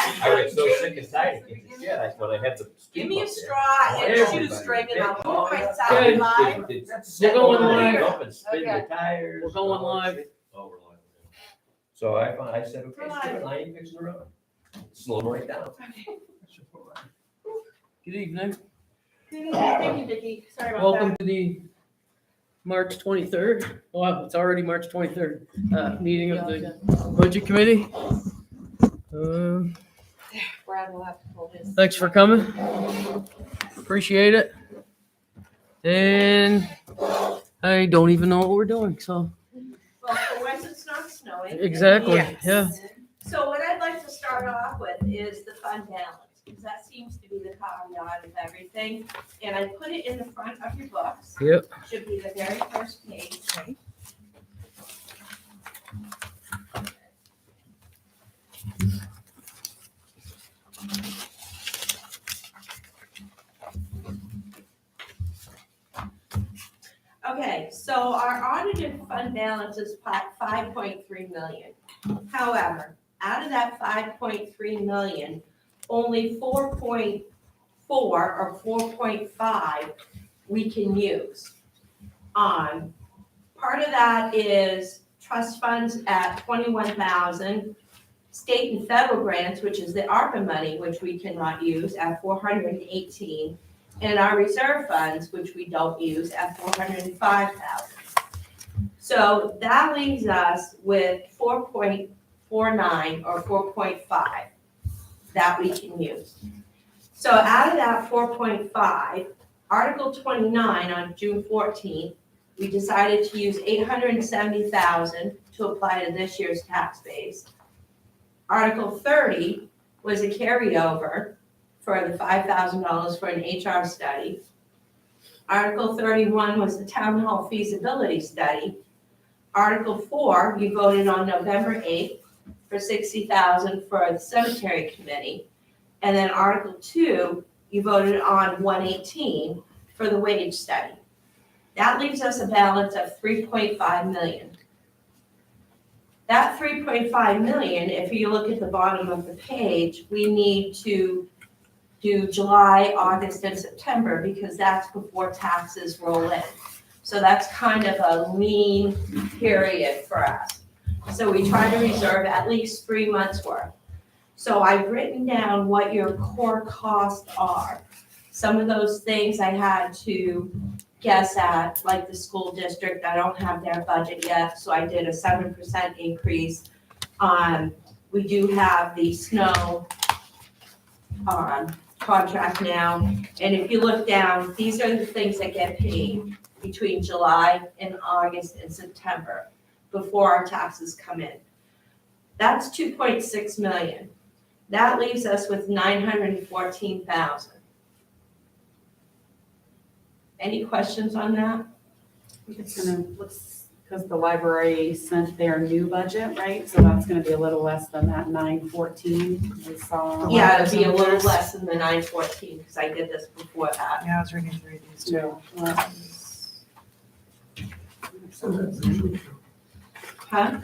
I was so sick and tired of getting shit, I thought I had to. Give me a straw and a shoestring and I'll put myself Okay. in line. We're going live. Up and spin the Okay. tires. We're going live. Oh, we're live. So I said, okay, screw it, I ain't fixing around. Slow them right down. Good evening. Thank you, Vicki. Sorry about Welcome to the March 23rd. Wow, it's already March 23rd. Meeting of the Budget Committee. Brad will have to pull his. Thanks for coming. Appreciate it. And I don't even know what we're doing, so. Well, for once it's not snowing. Exactly, yeah. So what I'd like to start off with is the fund balance, because that seems to be the caveat of everything. And I put it in the front of your books. Yep. Should be the very first page. Okay, so our audited fund balance is 5.3 million. However, out of that 5.3 million, only 4.4 or 4.5 we can use. Part of that is trust funds at 21,000, state and federal grants, which is the ARPA money, which we cannot use at 418, and our reserve funds, which we don't use at 405,000. So that leaves us with 4.49 or 4.5 that we can use. So out of that 4.5, Article 29 on June 14th, we decided to use 870,000 to apply to this year's tax base. Article 30 was a carryover for the $5,000 for an HR study. Article 31 was the town hall feasibility study. Article 4, you voted on November 8th for 60,000 for the cemetery committee. And then Article 2, you voted on 118 for the wage study. That leaves us a balance of 3.5 million. That 3.5 million, if you look at the bottom of the page, we need to do July, August, and September because that's before taxes roll in. So that's kind of a lean period for us. So we try to reserve at least 3 months worth. So I've written down what your core costs are. Some of those things I had to guess at, like the school district, I don't have their budget yet, so I did a 7% increase. We do have the snow contract now, and if you look down, these are the things that get paid between July and August and September before our taxes come in. That's 2.6 million. That leaves us with 914,000. Any questions on that? It's gonna, looks, because the library sent their new budget, right? So that's gonna be a little less than that 914 we saw. Yeah, it'd be a little less than the 914, because I did this before that. Yeah, I was reading through these too. Huh?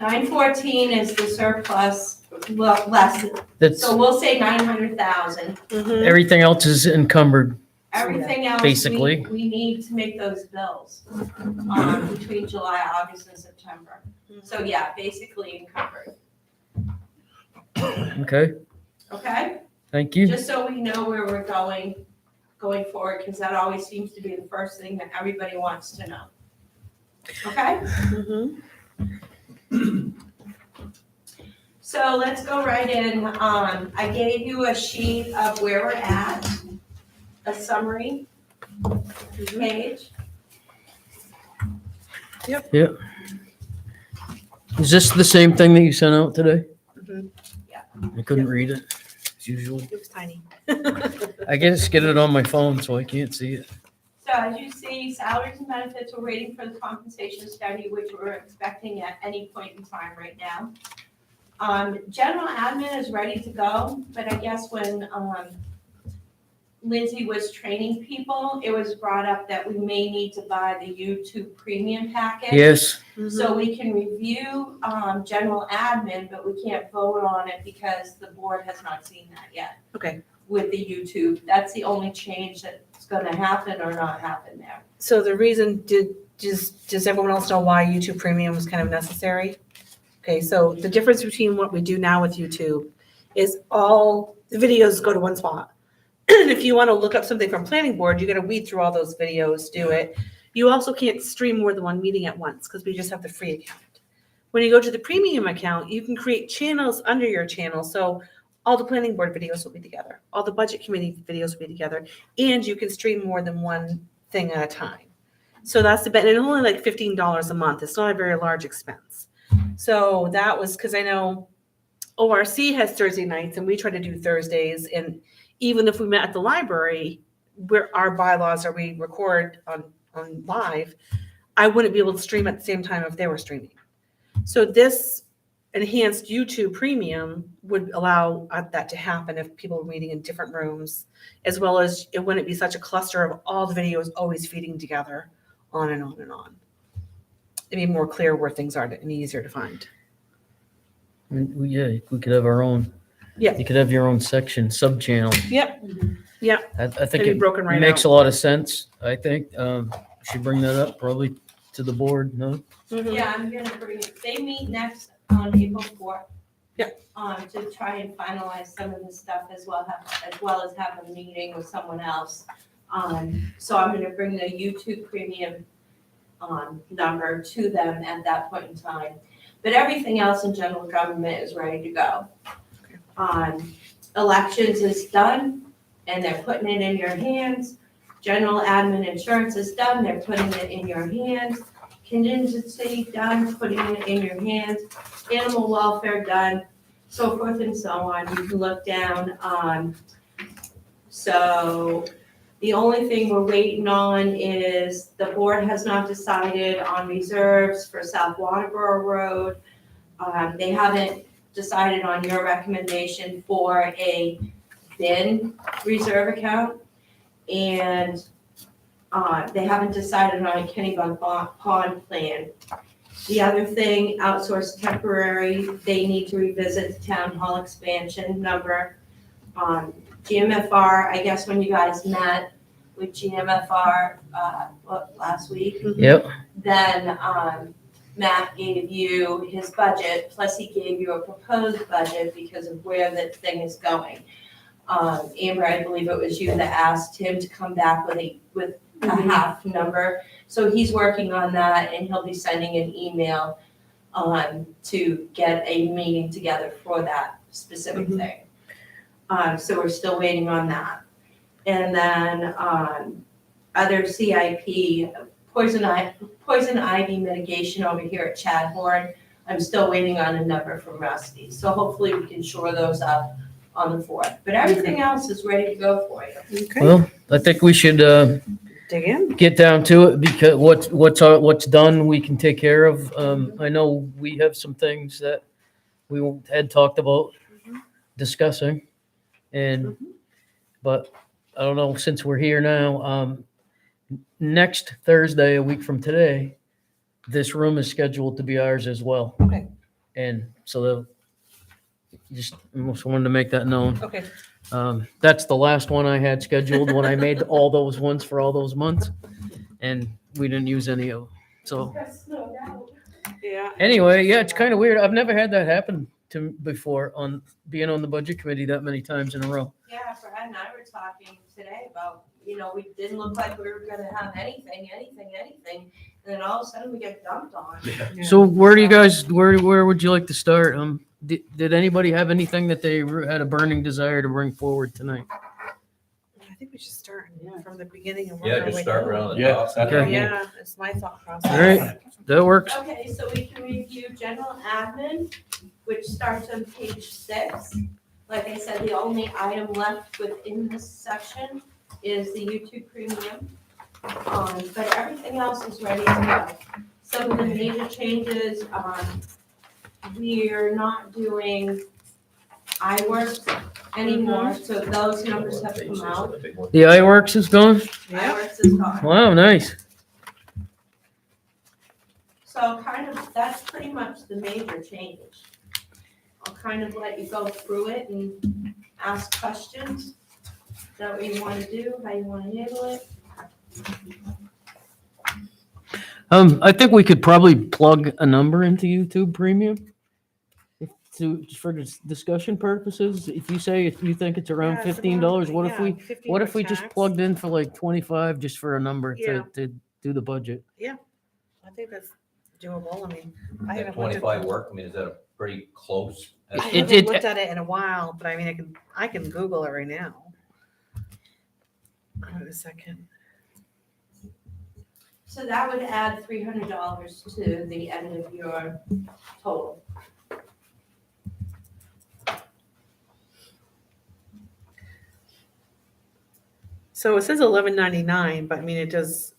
914 is the surplus, well, less, That's, so we'll say 900,000. everything else is encumbered, Everything else, Basically. we need to make those bills between July, August, and September. So yeah, basically encumbered, okay? okay? Thank you. Just so we know where we're going forward, because that always seems to be the first thing that everybody wants to know. Okay? So let's go right in. I gave you a sheet of where we're at, a summary page. Is this the same thing that you sent out today? Yeah. I couldn't read it, as usual. It was tiny. I just get it on my phone, so I can't see it. So as you see, salaries and benefits, we're waiting for the compensation study, which we're expecting at any point in time right now. General admin is ready to go, but I guess when Lindsay was training people, it was brought up that we may need to buy the YouTube premium package. Yes, So we can review, general admin, but we can't vote on it because the board has not seen that yet. Okay. With the YouTube, that's the only change that's gonna happen or not happen there. So the reason, does everyone else know why YouTube Premium was kind of necessary? Okay, so the difference between what we do now with YouTube is all the videos go to one spot. And if you want to look up something from planning board, you got to weed through all those videos, do it. You also can't stream more than one meeting at once because we just have the free account. When you go to the premium account, you can create channels under your channel. So all the planning board videos will be together. All the budget committee videos will be together. And you can stream more than one thing at a time. So that's the benefit. And it's only like $15 a month. It's not a very large expense. So that was because I know ORC has Thursday nights and we try to do Thursdays. And even if we met at the library, where our bylaws are, we record on live, I wouldn't be able to stream at the same time if they were streaming. So this enhanced YouTube Premium would allow that to happen if people were meeting in different rooms, as well as it wouldn't be such a cluster of all the videos always feeding together on and on and on. It'd be more clear where things are and easier to find. yeah, we could have our own. Yeah. You could have your own section, sub-channel. Yep. I think It'd be it broken right makes out. a lot of sense, I think. Should bring that up probably to the board, no? Mhm. Yeah, I'm gonna bring it, they meet next on April 4th. Yeah. To try and finalize some of the stuff as well as have a meeting with someone else. So I'm gonna bring the YouTube premium, number to them at that point in time. But everything else in general government is ready to go. Elections is done, and they're putting it in your hands. General admin insurance is done, they're putting it in your hands. Contingency done, putting it in your hands. Animal welfare done, so forth and so on. You can look down. So the only thing we're waiting on is the board has not decided on reserves for South Waterboro Road. They haven't decided on your recommendation for a bin reserve account. And they haven't decided on a Kennybunk Pond plan. The other thing, outsourced temporary, they need to revisit the town hall expansion number. GMFR, I guess when you guys met with GMFR, last week? Yep. Then, Matt gave you his budget, plus he gave you a proposed budget because of where the thing is going. Amber, I believe it was you that asked him to come back with a half number. So he's working on that and he'll be sending an email to get a meeting together for that specific thing. So we're still waiting on that. And then other CIP, poison ivy mitigation over here at Chadhorn. I'm still waiting on a number from Rusty. So hopefully we can shore those up on the 4th. But everything else is ready to go for you. Okay. Well, I think we should Dig in. get down to it because what's done, we can take care of. I know we have some things that we had talked about discussing. And, but I don't know, since we're here now, next Thursday, a week from today, this room is scheduled to be ours as well. Okay. And so just wanted to make that known. Okay. That's the last one I had scheduled when I made all those ones for all those months. And we didn't use any of them. So Yeah. anyway, yeah, it's kind of weird. I've never had that happen to me before on being on the budget committee that many times in a row. Yeah, Brad and I were talking today about, we didn't look like we were gonna have anything. And then all of a sudden we get dumped on. Yeah. So where do you guys, where would you like to start? Did anybody have anything that they had a burning desire to bring forward tonight? I think we should start from the beginning and work Yeah, our just way start down. around the Yeah, top. okay. Yeah, it's my thought process. All right. That works. Okay, so we can review general admin, which starts on page 6. Like I said, the only item left within this section is the YouTube premium. But everything else is ready to go. Some of the major changes, we're not doing iWorks anymore, so those numbers have come out. The iWorks is gone? iWorks is gone. Wow, nice. So kind of, that's pretty much the major change. I'll kind of let you go through it and ask questions. Is that what you want to do, how you want to handle it? I think we could probably plug a number into YouTube Premium. For discussion purposes, if you say if you think it's around $15, what if we just plugged in for like 25 just for a number Yeah. to do the budget? I think that's doable. I mean, I That haven't looked at, 25 work, I mean, is that a pretty close? I estimate? haven't looked at it in a while, but I mean, I can Google it right now. Wait a second. So that would add $300 to the end of your total. So it says $11.99, but I mean, it does,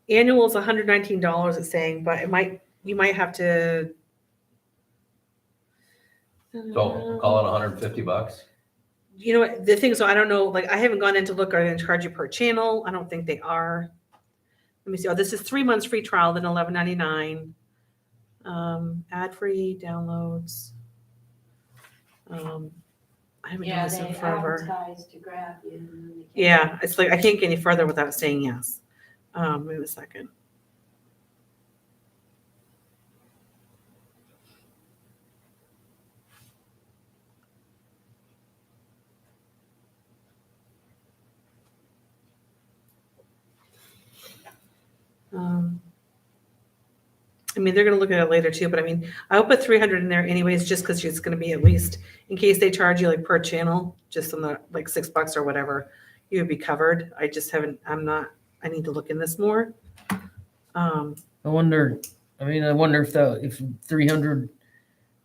annual is $119 it's saying, but you might have to. So call it 150 bucks. You know what, the thing is, so I don't know, like, I haven't gone in to look, are they gonna charge you per channel? I don't think they are. Let me see, oh, this is 3 months free trial, then $11.99. Ad-free downloads. I haven't done this in forever. advertise to grab you. and then they can't. Yeah, it's like, I can't get any further without saying yes. Wait a second. I mean, they're gonna look at it later too, but I mean, I'll put 300 in there anyways, just because it's gonna be at least, in case they charge you like per channel, just on the, like $6 or whatever, you would be covered. I just haven't, I need to look in this more. I wonder if 300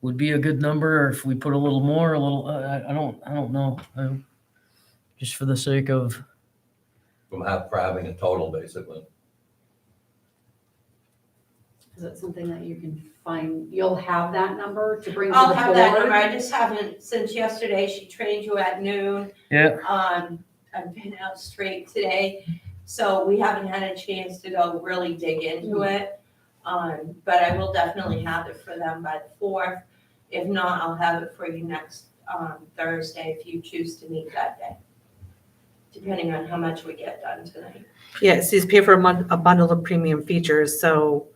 would be a good number, or if we put a little more, I don't know. Just for the sake of, For having a total, basically. Is it something that you can find, you'll have that number to bring to the I'll board? have that number, I just haven't, since yesterday, she trained you at noon. yeah, I've been out straight today, so we haven't had a chance to go really dig into it. But I will definitely have it for them by the 4th. If not, I'll have it for you next, Thursday, if you choose to meet that day. Depending on how much we get done tonight. Yeah, it says pay for a bundle of premium features, so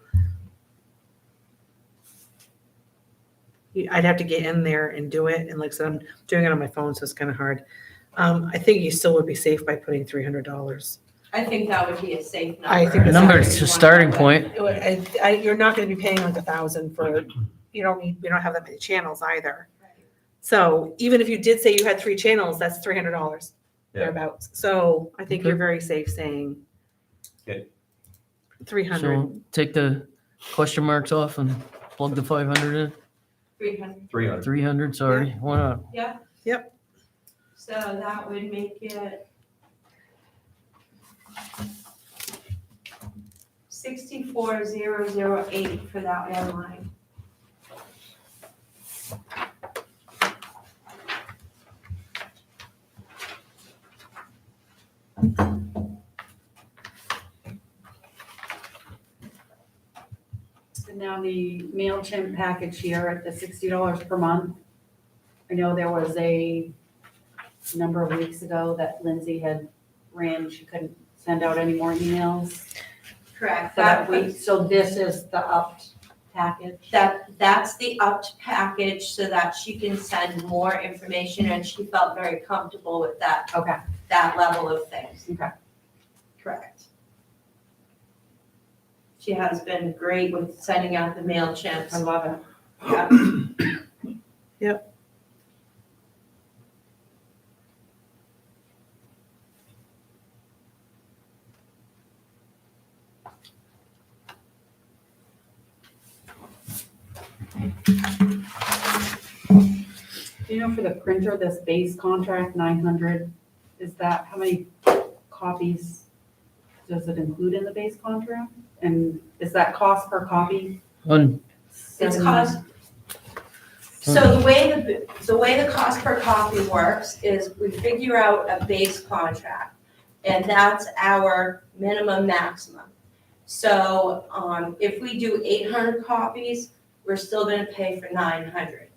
I'd have to get in there and do it, and like I said, I'm doing it on my phone, so it's kind of hard. I think you still would be safe by putting $300. I think that would be a safe number. I think the that's number okay. is a starting point. You're not gonna be paying like $1,000 for, we don't have that many channels either. So even if you did say you had 3 channels, that's $300 Yeah. thereabouts. So I think Okay. you're very safe saying Okay. 300. So take the question marks off and plug the 500 in. 300, 300. 300, sorry, why not? yeah? Yep. So that would make it 64,008 for that one line. And now the MailChimp package here at the $60 per month. I know there was a number of weeks ago that Lindsay had she couldn't send out any more emails Correct. for that week. So this is the upped package. That's the upped package so that she can send more information, and she felt very comfortable with that, Okay, that level of things. okay. Correct. She has been great with sending out the I MailChimps. love it. Yeah. Yep. Do you know for the printer, this base contract, 900, is that, how many copies does it include in the base contract? And is that cost per copy? On It's cost, So the way the cost per copy works is we figure out a base contract, and that's our minimum maximum. So, if we do 800 copies, we're still gonna pay for 900.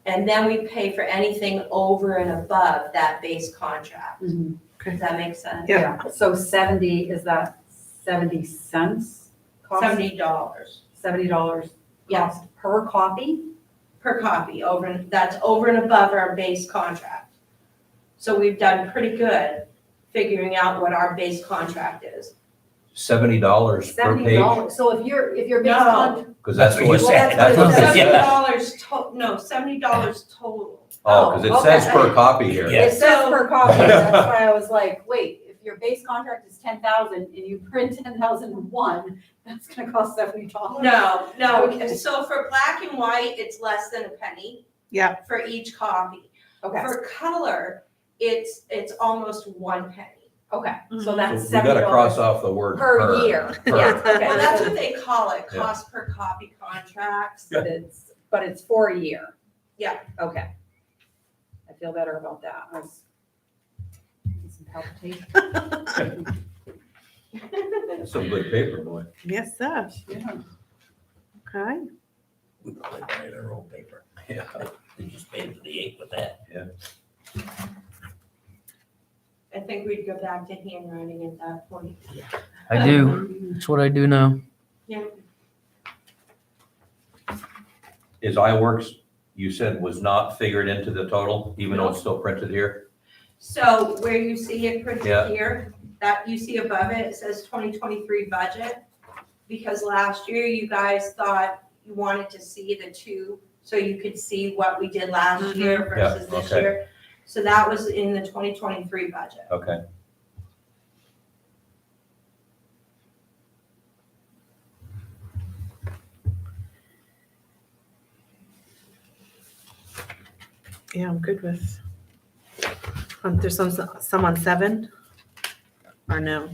And then we pay for anything over and above that base contract. Mhm. Does that make sense? Yeah. So 70, is that 70 cents? cost? $70 $70 Yeah. cost per copy? per copy that's over and above our base contract. So we've done pretty good figuring out what our base contract is. $70 per page, $70. So if your base No. contract, because that's what, Well, that's that's what what it it says. says. $70 total. Oh, because it says per copy here. it says per copy, that's why I was like, wait, if your base contract is 10,000 and you print 10,001, that's gonna cost $70? No, Okay. so for black and white, it's less than a penny. Yeah. For each copy. Okay, For color, it's almost 1 penny. okay, so Mhm. So that's we gotta cross $70 off the word per year. Per. Yeah, okay. Well, that's what they call it, Yeah. cost per copy contracts. But it's for a year? Yeah. Okay. I feel better about that. I was getting some palpitation. That's some good paper, boy. Yes, sir. Yeah. Okay. We probably buy our own paper. Yeah. They just pay for the ink with that. I think we'd go back to handwriting at that point. I do. That's what I do now. Yeah. Is iWorks, you said, was not figured into the total, even though it's still printed here? So where you see it printed Yeah. here, that you see above it, it says 2023 budget. Because last year you guys thought you wanted to see the two, so you could see what we did last year versus this okay. year. So that was in the 2023 budget. Okay. Yeah, I'm good with. There's some on 7? Or no?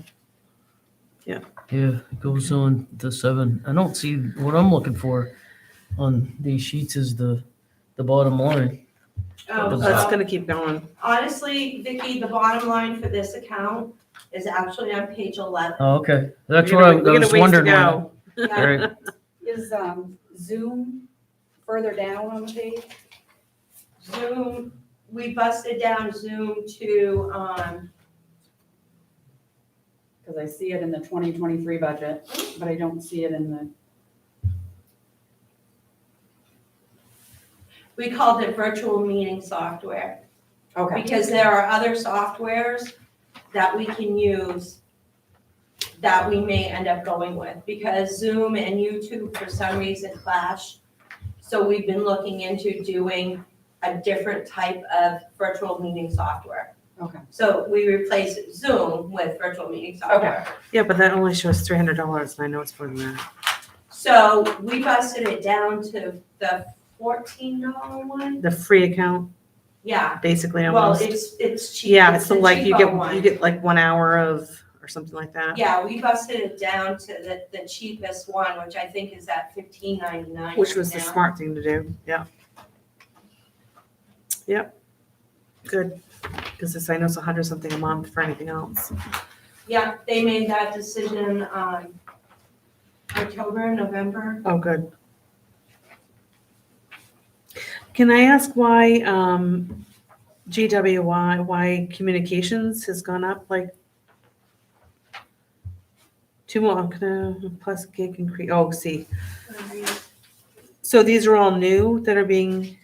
Yeah, it goes on to 7. I don't see, what I'm looking for on these sheets is the bottom line. Oh, That's so gonna keep going. honestly, Vicki, the bottom line for this account is actually on page 11. Oh, okay. That's We what I got a was ways to wondering. go. Yeah. Right. Is Zoom further down on the page? Zoom, we busted down Zoom to, Because I see it in the 2023 budget, but I don't see it in the, we called it virtual meeting software. okay, Because there are other softwares that we can use that we may end up going with, because Zoom and YouTube for some reason clash. So we've been looking into doing a different type of virtual meeting software. okay. So we replace Zoom with virtual meeting software. Yeah, but that only shows $300 and I know it's more than that. So we busted it down to the $14 one. The free account, Yeah, basically well, almost. it's cheap. Yeah, It's so the like you cheapo get, one. you get like 1 hour of, or something like that. Yeah, we busted it down to the cheapest one, which I think is at $15.99. Which was the now. smart thing to do, yeah. Yep. Good, because I know it's 100 something a month for anything else. Yeah, they made that decision October, November. Oh, good. Can I ask why GWY, why communications has gone up like 2 more, plus gig increase, oh, see. So these are all new that are being,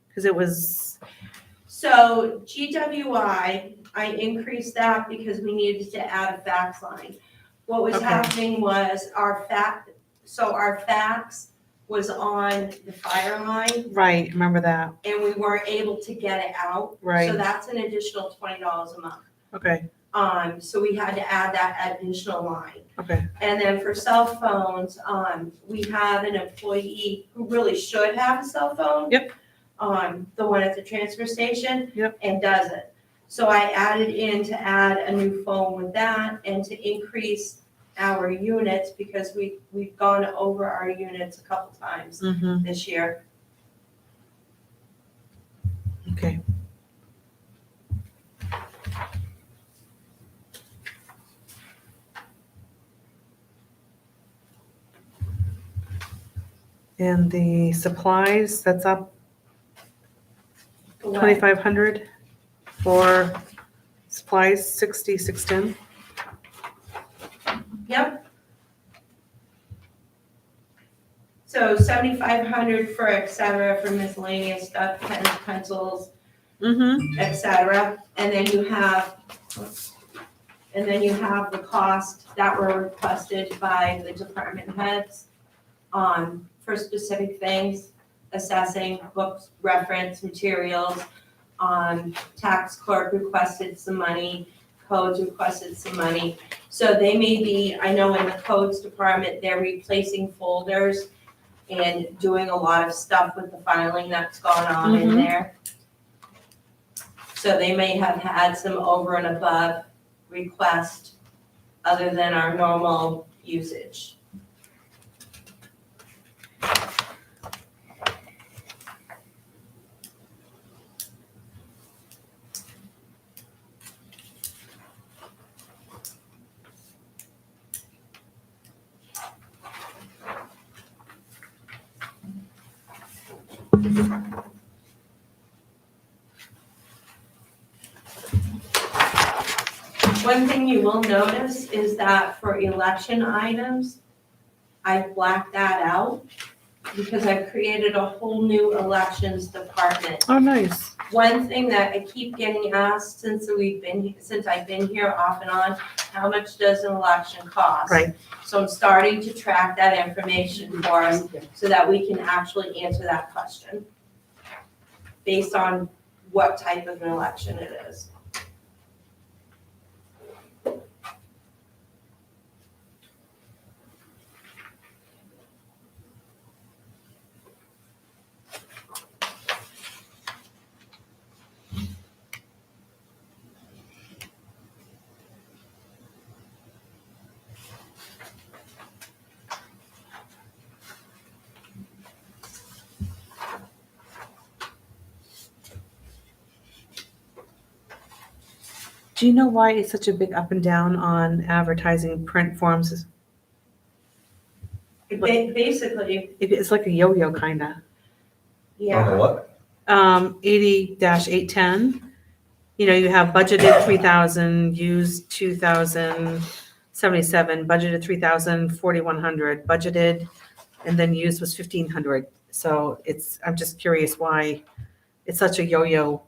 because it was, So GWI, I increased that because we needed to add a fax line. What was Okay. happening was our fax was on the fire line right, remember that, and we weren't able to get it out. Right. So that's an additional $20 a month. okay, So we had to add that additional line. okay, And then for cell phones, we have an employee who really should have a cell phone. Yep. The one at the transfer station. Yep. And doesn't. So I added in to add a new phone with that and to increase our units because we've gone over our units a couple times Mm-hmm, this year. okay. And the supplies, that's up For what? 2,500 for supplies, 6,610. Yep. So 7,500 for et cetera, for miscellaneous stuff, pens, pencils, Mm-hmm, et cetera. And then you have the cost that were requested by the department heads for specific things, assessing, books, reference, materials. Tax clerk requested some money, codes requested some money. So they may be, I know in the codes department, they're replacing folders and doing a lot of stuff with the filing that's gone on in Mhm. there. So they may have had some over and above request other than our normal usage. One thing you will notice is that for election items, I blacked that out because I've created a whole new elections department. oh, nice. One thing that I keep getting asked since I've been here off and on, how much does an election cost? Right. So I'm starting to track that information for us so that we can actually answer that question based on what type of an election it is. Do you know why it's such a big up and down on advertising print forms? Basically, It's like a yo-yo kinda. yeah. what? 80-810. You know, you have budgeted 3,000, used 2,077, budgeted 3,000, 4,100, budgeted, and then used was 1,500. So I'm just curious why it's such a yo-yo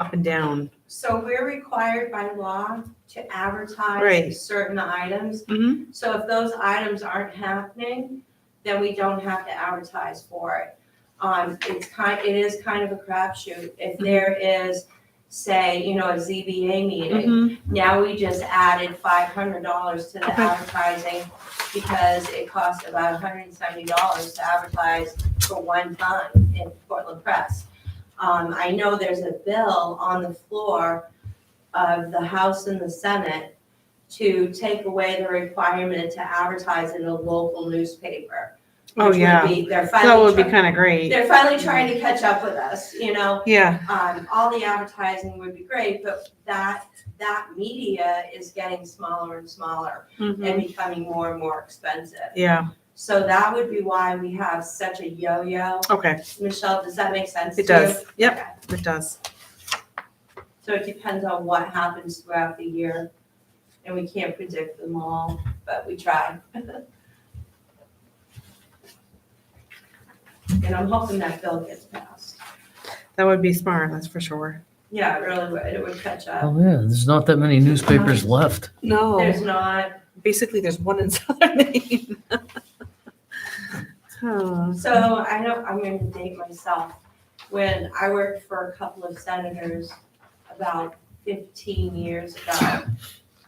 up and down. So we're required by law to advertise Right. certain items. Mm-hmm. So if those items aren't happening, then we don't have to advertise for it. It is kind of a crapshoot. If there is, say, a ZBA meeting, Mm-hmm. now we just added $500 to the Okay. advertising because it cost about $170 to advertise for one time in Portland Press. I know there's a bill on the floor of the House and the Senate to take away the requirement to advertise in a local newspaper. Oh, which would yeah. be- They're That would be finally, kind of great. they're finally trying to catch up with us, Yeah. all the advertising would be great, but that media is getting smaller and smaller Mhm. and becoming more and more expensive. Yeah. So that would be why we have such a yo-yo. Okay. Michelle, does that make sense to It you? does. Yep. Okay. It does. So it depends on what happens throughout the year, and we can't predict them all, but we try. And I'm hoping that bill gets passed. That would be smart. That's for sure. Yeah, it really would, it would catch up. Oh, yeah, there's not that many newspapers left. No. There's not, Basically, there's one in Southern Maine. Oh. so I'm gonna date myself. When I worked for a couple of senators about 15 years ago,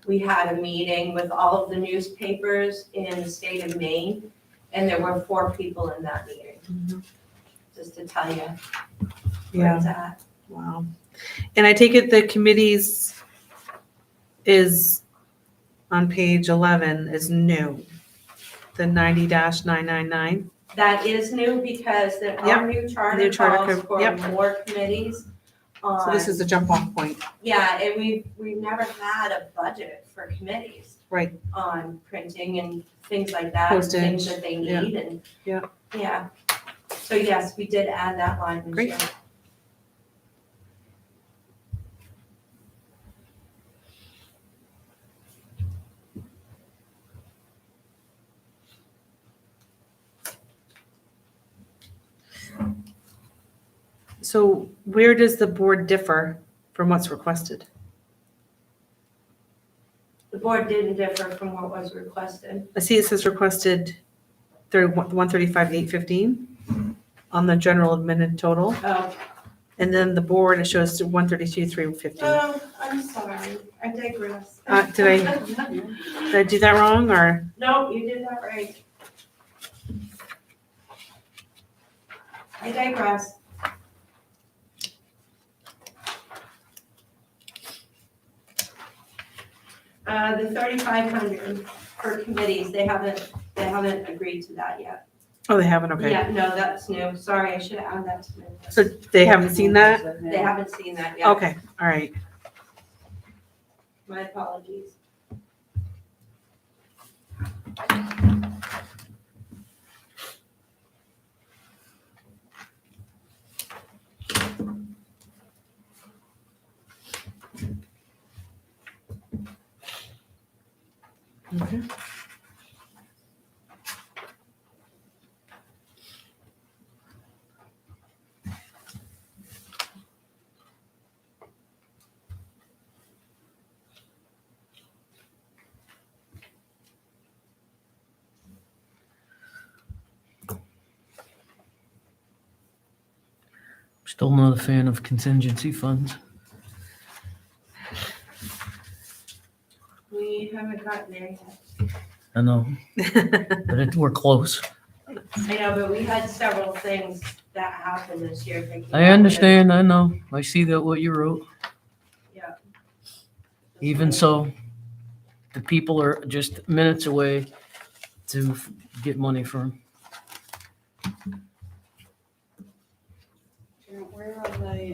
we had a meeting with all of the newspapers in the state of Maine, and there were 4 people in that meeting, Mhm. just to tell you where Yeah. it's at. Wow. And I take it the committees is on page 11 is new. The 90-999. That is new because there Yep. are new New charter charter calls co- for yep. more committees. So this is the jump off point. Yeah, and we've never had a budget for committees. Right. On printing and things like that, and things Postage, that they yeah. need and. Yeah. Yeah. So yes, we did add that line this Great. year. So where does the board differ from what's requested? The board didn't differ from what was requested. I see it says requested 135,815 on the general admitted total. Oh, And then the board, it shows 132,315. oh, I'm sorry, I digress. Did I do that wrong or? No, you did that right. I digress. The 3,500 for committees, they haven't agreed to that yet. Oh, they haven't, okay. Yeah, no, that's new, sorry, I should have added that to my list. So they haven't seen that? They haven't seen that yet. Okay, all right. My apologies. Okay. Still not a fan of contingency funds. We haven't gotten there yet. I know, but we're close. I know, but we had several things that happened this year. thinking I about it. understand, I know. I see that what you wrote. Yeah. Even so, the people are just minutes away to get money from. Where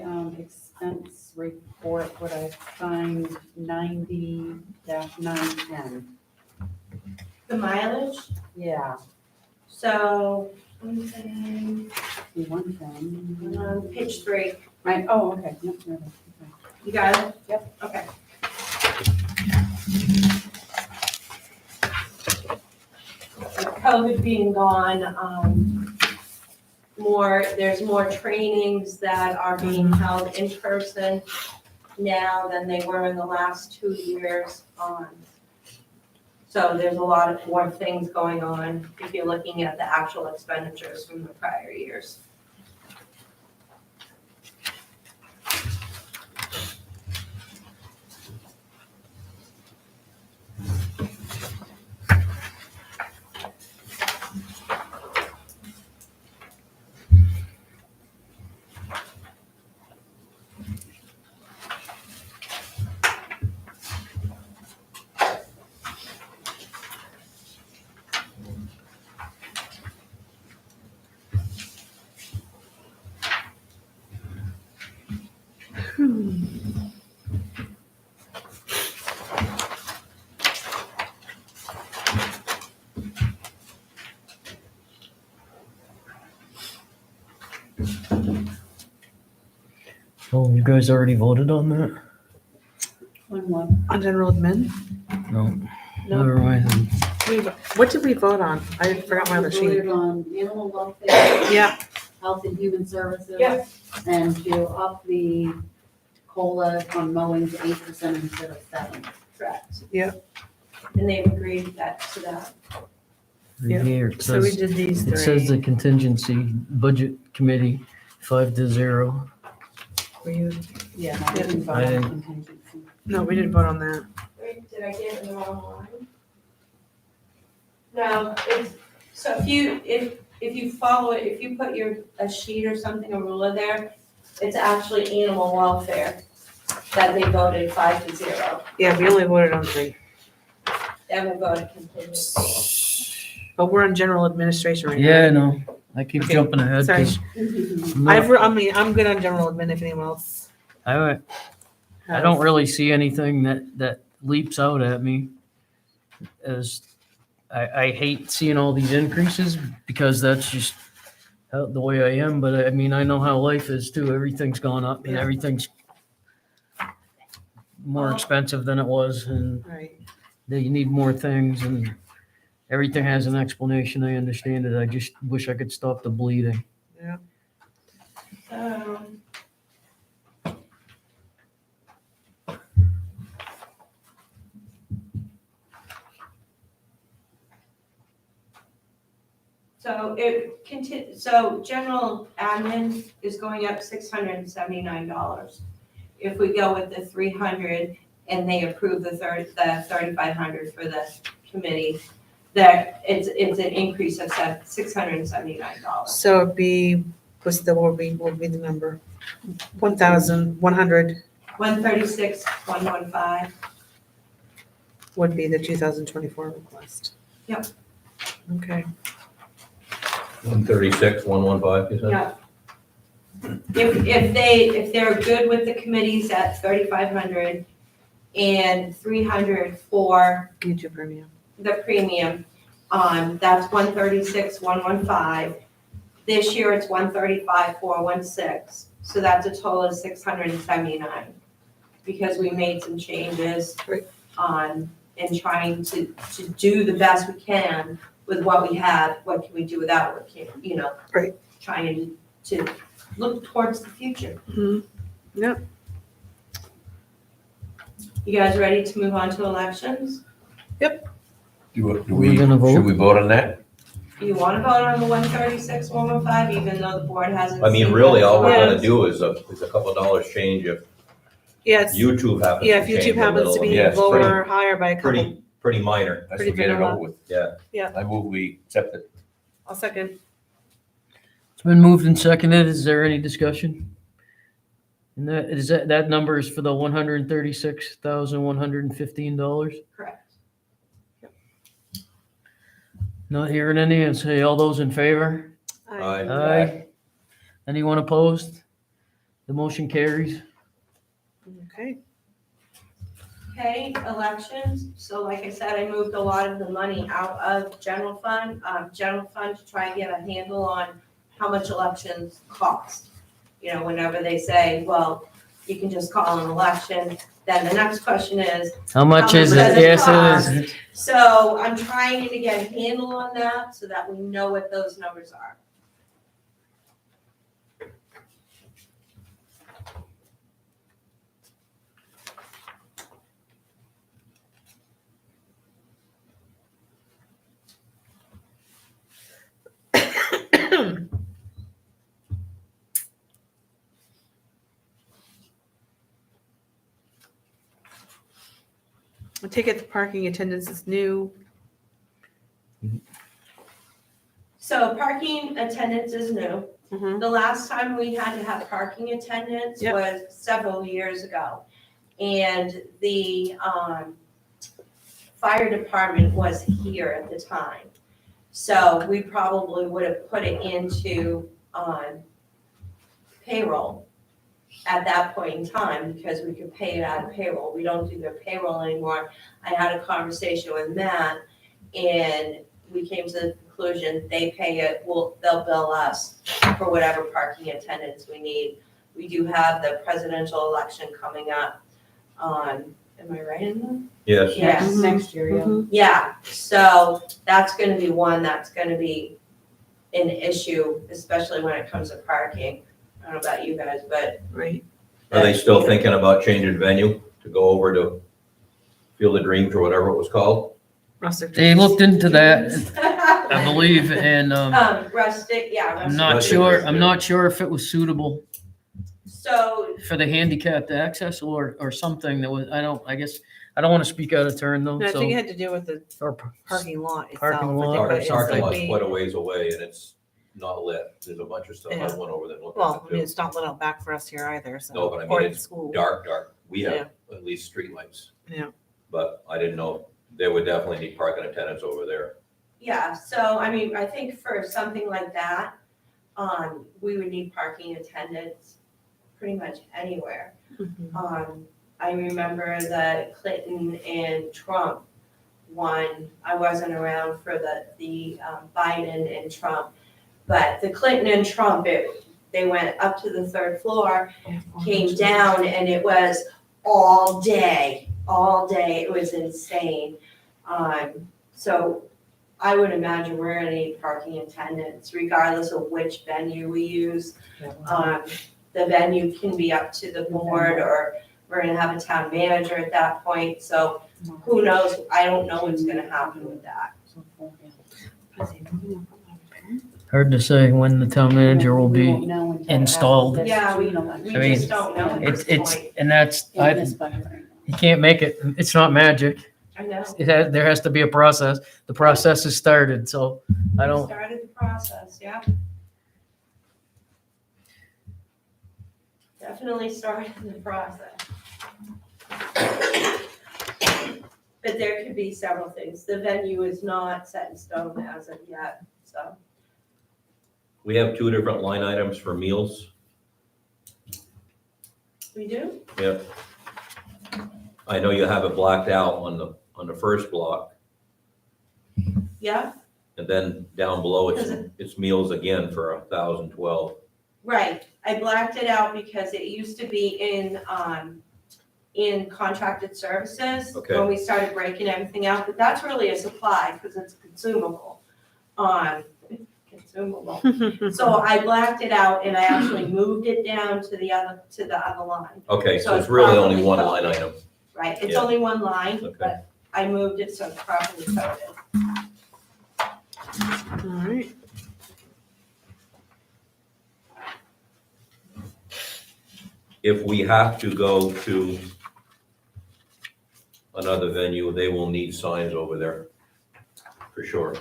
on the expense report would I find 90-910? The mileage, Yeah, so, one thing, one thing. page 3, Right, oh, okay, yep, there it is, okay. you got it? Yep. Okay. With COVID being gone, there's more trainings that are being held in person now than they were in the last 2 years. So there's a lot of more things going on if you're looking at the actual expenditures from the prior years. Oh, you guys already voted on that? One more. On general admin? No. No. Never mind. What did we vote on? I forgot my other We sheet. voted on animal welfare, Yeah, health and human services. Yeah. And to up the COLA on mowing to 8% instead of 7%. Correct. Yeah. And they've agreed to that. Yeah. Here, it so we says, did these it says the three. contingency budget committee, 5-0. Were you- Yeah, no, we didn't vote I on didn't- contingency. No, we didn't vote on that. Wait, did I get it in the wrong line? No, so if you follow it, if you put a sheet or something, a ruler there, it's actually animal welfare that they voted 5-0. Yeah, we only voted on 3. then we'll go to contingency. But we're on general administration right now. Yeah, no, I keep Okay, jumping ahead. sorry. 'cause I'm I've, not- I mean, I'm good on general admin if anyone else. I don't really see anything that leaps out at me as, I hate seeing all these increases because that's just the way I am, but I mean, I know how life is too. Everything's gone up and Yeah. everything's more expensive than it was and Right. that you need more things and everything has an explanation. I understand it. I just wish I could stop the bleeding. So. So general admin is going up $679. If we go with the 300 and they approve the 3,500 for the committee, that it's an increase of $679. So it'd be, what would be the number? 1,100 136,115. would be the 2024 request. Yep. Okay. 136, 115, you said? Yeah. If they're good with the committees at 3,500 and 300 for YouTube premium. the premium, that's 136,115. This year it's 135,416, so that's a total of 679. Because we made some changes Right. in trying to do the best we can with what we have, what can we do without, what can, Right. trying to look towards the future. Yep. You guys ready to move on to elections? We're gonna vote? Should we vote on that? Do you want to vote on the 136,115, even though the board hasn't? I mean, seen really, it? all we're Yeah. gonna do is a couple of dollars change if Yes. YouTube happens Yeah, to if change YouTube a happens little. to be Yeah, it's lower or higher by a couple. pretty minor. Let's Pretty get it vanilla. over with. Yeah. I move we accept it. I'll second. It's been moved and seconded. Is there any discussion? And that number is for the $136,115? Correct. Not hearing any, and say all those in favor? Aye. Aye. Anyone opposed? The motion carries. Okay. Okay, elections. So like I said, I moved a lot of the money out of general fund to try and get a handle on how much elections cost. Whenever they say, well, you can just call an election, then the next question is, How much is does it? it Yes, cost? it is. so I'm trying to get a handle on that so that we know what those numbers are. I take it the parking attendance is new. So parking attendance is new. Mhm. The last time we had to have parking attendance Yep. was several years ago. And the fire department was here at the time. So we probably would have put it into payroll at that point in time because we could pay it out of payroll. We don't do their payroll anymore. I had a conversation with Matt and we came to the conclusion, they pay it, they'll bill us for whatever parking attendance we need. We do have the presidential election coming up on, am I right in that? Yes. Yes. Next year, yeah. Mhm. Yeah, so that's gonna be one that's gonna be an issue, especially when it comes to parking. I don't know about you guys, but. Right. Are they still thinking about changing venue to go over to Field of Dreams or whatever it was called? Rustic. They looked into that, I believe, and Rustic, yeah. I'm not Rustic. sure, I'm not sure if it was suitable So, for the handicapped access or something that was, I guess, I don't want to speak out of turn though, No, I think it so. had to do with the or parking lot itself. Parking I lot. think, but Parking it's parking like lot's we- quite a ways away and it's not lit. There's a bunch of stuff I Yeah. went over that looked Well, at I mean, it it's not lit out back for us here either, so. No, but I mean, or at it's school. too. Dark. We have at least streetlights. Yeah. But I didn't know They would definitely need parking attendants over there. Yeah, so I mean, I think for something like that, we would need parking attendants pretty much anywhere. I remember the Clinton and Trump one. I wasn't around for the Biden and Trump, but the Clinton and Trump, they went up to the third floor, came down, and it was all day. It was insane. So I would imagine we're gonna need parking attendants regardless of which venue we use. The venue can be up to the board, or we're gonna have a town manager at that point, so who knows? I don't know what's gonna happen with that. Hard to say when the town manager will be installed. Yeah, we I mean, just don't know at It's, this point. and that's, In this budget right now. you can't make it, it's not magic. I know. There has to be a process. The process has started, so I We don't, started the process, yeah. Definitely started the process. But there could be several things. The venue is not set in stone as of yet, so. We have 2 different line items for meals. We do? Yep. I know you have it blacked out on the first block, Yeah, and then down below, it's meals again for 1,012. right. I blacked it out because it used to be in contracted services. Okay. When we started breaking everything out, but that's really a supply because it's consumable. Consumable. So I blacked it out and I actually moved it down to the other line, Okay, So so it's it's really only properly one coded. line item. right? It's Yeah. only one line, Okay. but I moved it so it's properly coded. All right. If we have to go to another venue, they will need signs over there, for sure.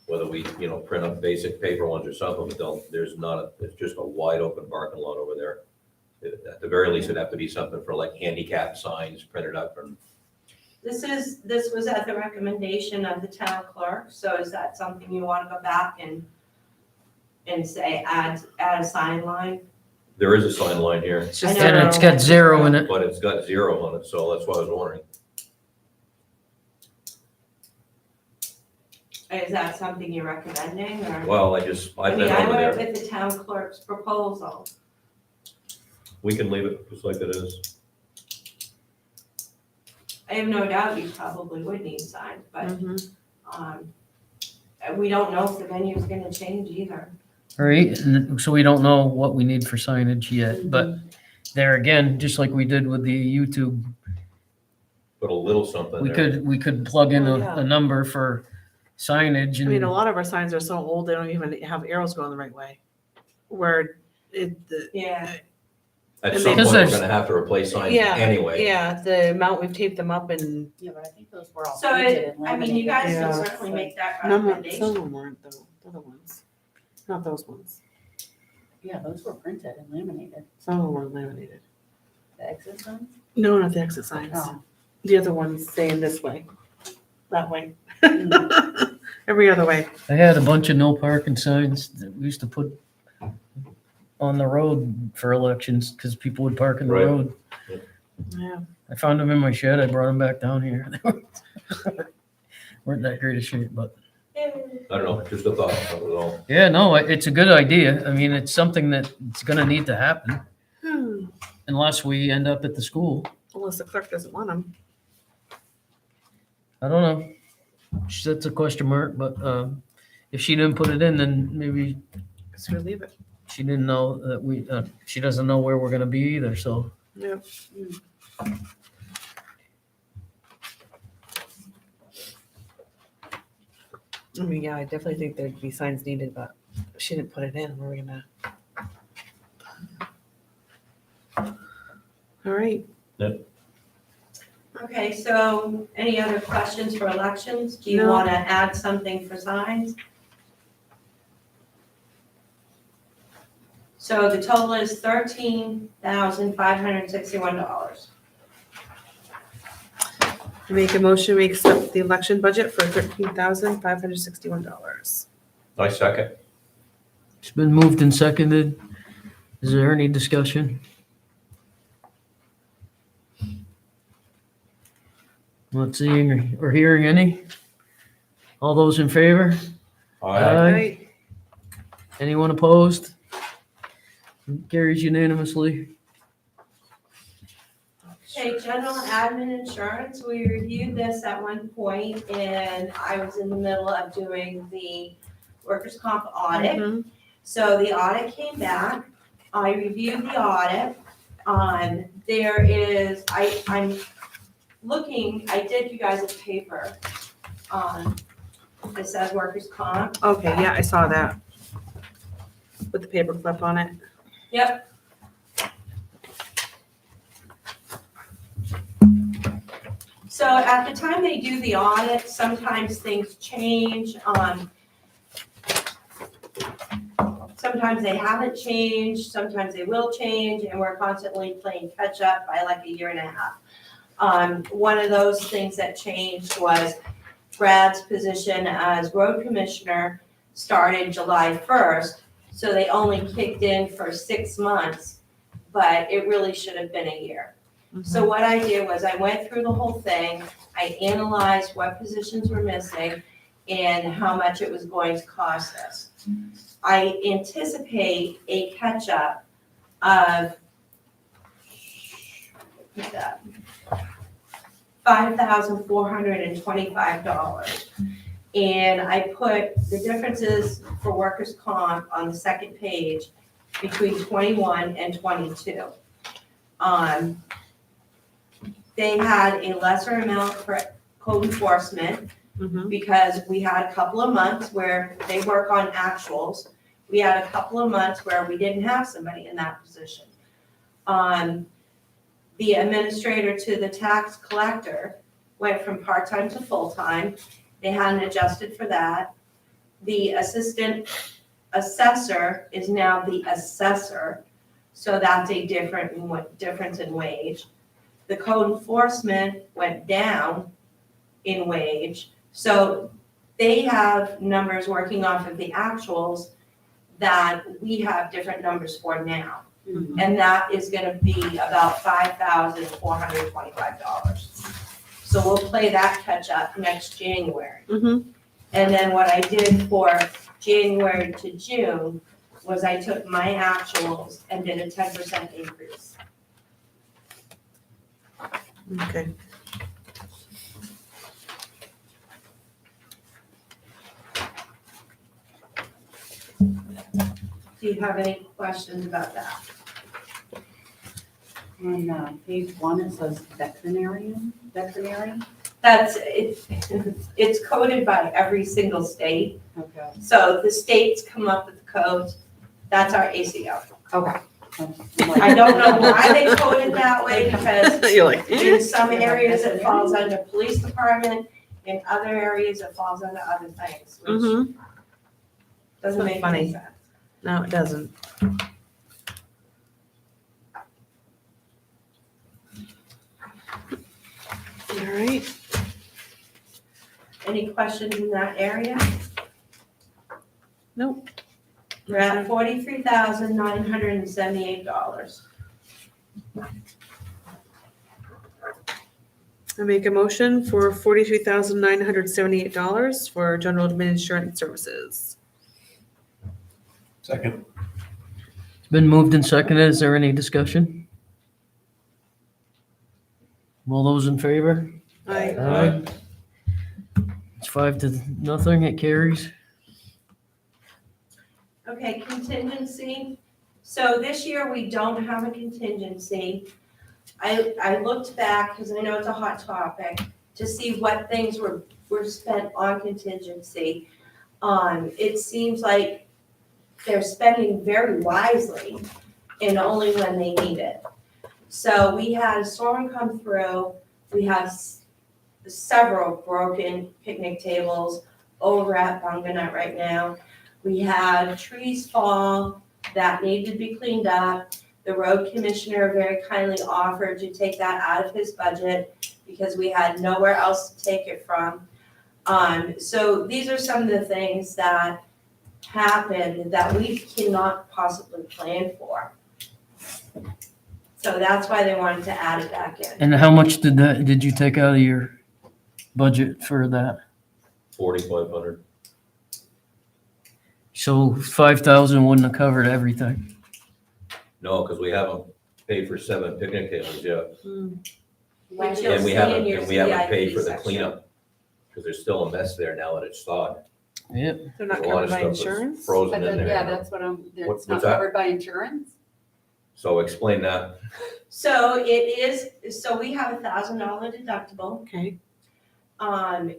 Whether we, print up basic paper ones or something, but it's just a wide open parking lot over there. At the very least, it'd have to be something for like handicap signs printed up and, This was at the recommendation of the town clerk, so is that something you want to go back and say add a sign line? there is a sign line here, It's just I know. and it's got 0 in it. but it's got 0 on it, so that's why I was wondering. Is that something you're recommending, or? Well, I've I been mean, I over went there. with the town clerk's proposal. We can leave it just like it is. I have no doubt you probably would need signs, but, Mhm. we don't know if the venue's gonna change either. Right, and so we don't know what we need for signage yet, but there again, just like we did with the YouTube, Put a little something we there. we could plug in Oh, yeah. a number for signage I mean, a and, lot of our signs are so old, they don't even have arrows going the right way. Where Yeah, At and some because point, we're there's- gonna have to replace signs yeah, anyway. yeah, the amount we've taped them up and Yeah, but I think those were all so printed and I mean, you guys Yeah. can certainly make that some of recommendation. them weren't though, the other ones. Not those ones. Yeah, those were printed and laminated. Some of them were laminated. The exit signs? No, not the exit signs. Oh. The other ones saying this way, that way. Mm. Every other way. I had a bunch of no parking signs that we used to put on the road for elections, because people would park in the Right. road. Yeah. I found them in my shed, I brought them back down here. Weren't that great a shape, but, I don't know, just a thought, that was all. yeah, no, it's a good idea. I mean, it's something that's gonna need to happen, unless we end up at the school. Unless the clerk doesn't want them. I don't know. That's a question mark, but if she didn't put it in, then maybe So we leave it. she didn't know that she doesn't know where we're gonna be either, so. Yeah. I mean, yeah, I definitely think there'd be signs needed, but if she didn't put it in, we're gonna. All right. Okay, so any other questions for elections? Do you No. wanna add something for signs? So the total is $13,561. Make a motion, we accept the election budget for $13,561. I second. It's been moved and seconded. Is there any discussion? Not seeing or hearing any. All those in favor? Aye. Anyone opposed? Carries unanimously. Okay, general admin insurance, we reviewed this at one point, and I was in the middle of doing the workers' comp audit. Mhm. So the audit came back, I reviewed the audit. There is, I'm looking, I did you guys a paper, that says workers' comp. Okay, yeah, I saw that. With the paper clip on it. Yep. So at the time they do the audit, sometimes things change, sometimes they haven't changed, sometimes they will change, and we're constantly playing catch up by like a year and a half. One of those things that changed was Brad's position as road commissioner started July 1st, so they only kicked in for 6 months, but it really should have been a year. So what I did was I went through the whole thing, I analyzed what positions were missing and how much it was going to cost us. I anticipate a catch-up of $5,425. And I put the differences for workers' comp on the second page between 21 and 22. They had a lesser amount for code enforcement Mhm. because we had a couple of months where they work on actuals. We had a couple of months where we didn't have somebody in that position. The administrator to the tax collector went from part-time to full-time. They hadn't adjusted for that. The assistant assessor is now the assessor, so that's a difference in wage. The code enforcement went down in wage, so they have numbers working off of the actuals that we have different numbers for now. Mhm. And that is gonna be about $5,425. So we'll play that catch up next January. Mhm. And then what I did for January to June was I took my actuals and did a 10% increase. Okay. Do you have any questions about that? On page 1, it says veterinary. That's, it's coded by every single state. Okay. So the states come up with the codes, that's our ACO. Okay. I don't know why they code it that way, because You're like, in some areas it falls under police department, in other areas it falls under other things, which Mhm. doesn't make Funny. any sense. No, it doesn't. All right. Any questions in that area? Nope. We're at $43,978. I make a motion for $43,978 for general admin insurance services. Second. It's been moved and seconded. Is there any discussion? All those in favor? Aye. It's 5-0. It carries. Okay, contingency. So this year, we don't have a contingency. I looked back, because I know it's a hot topic, to see what things were spent on contingency. It seems like they're spending very wisely and only when they need it. So we had a storm come through, we have several broken picnic tables over at Bunganut right now. We had trees fall that needed to be cleaned up. The road commissioner very kindly offered to take that out of his budget because we had nowhere else to take it from. So these are some of the things that happen that we cannot possibly plan for. So that's why they wanted to add it back in. And how much did you take out of your budget for that? 4,500. So 5,000 wouldn't have covered everything. No, because we haven't paid for 7 picnic tables yet. Which you'll And we see haven't, in your and we haven't paid CIP for the section. cleanup. Because there's still a mess there now that it's thawed. Yep. They're not There's a lot covered of by stuff that's insurance? frozen But in then, there. yeah, that's what it's What's not that? covered by insurance? So explain that. So it is, so we have $1,000 deductible. Okay,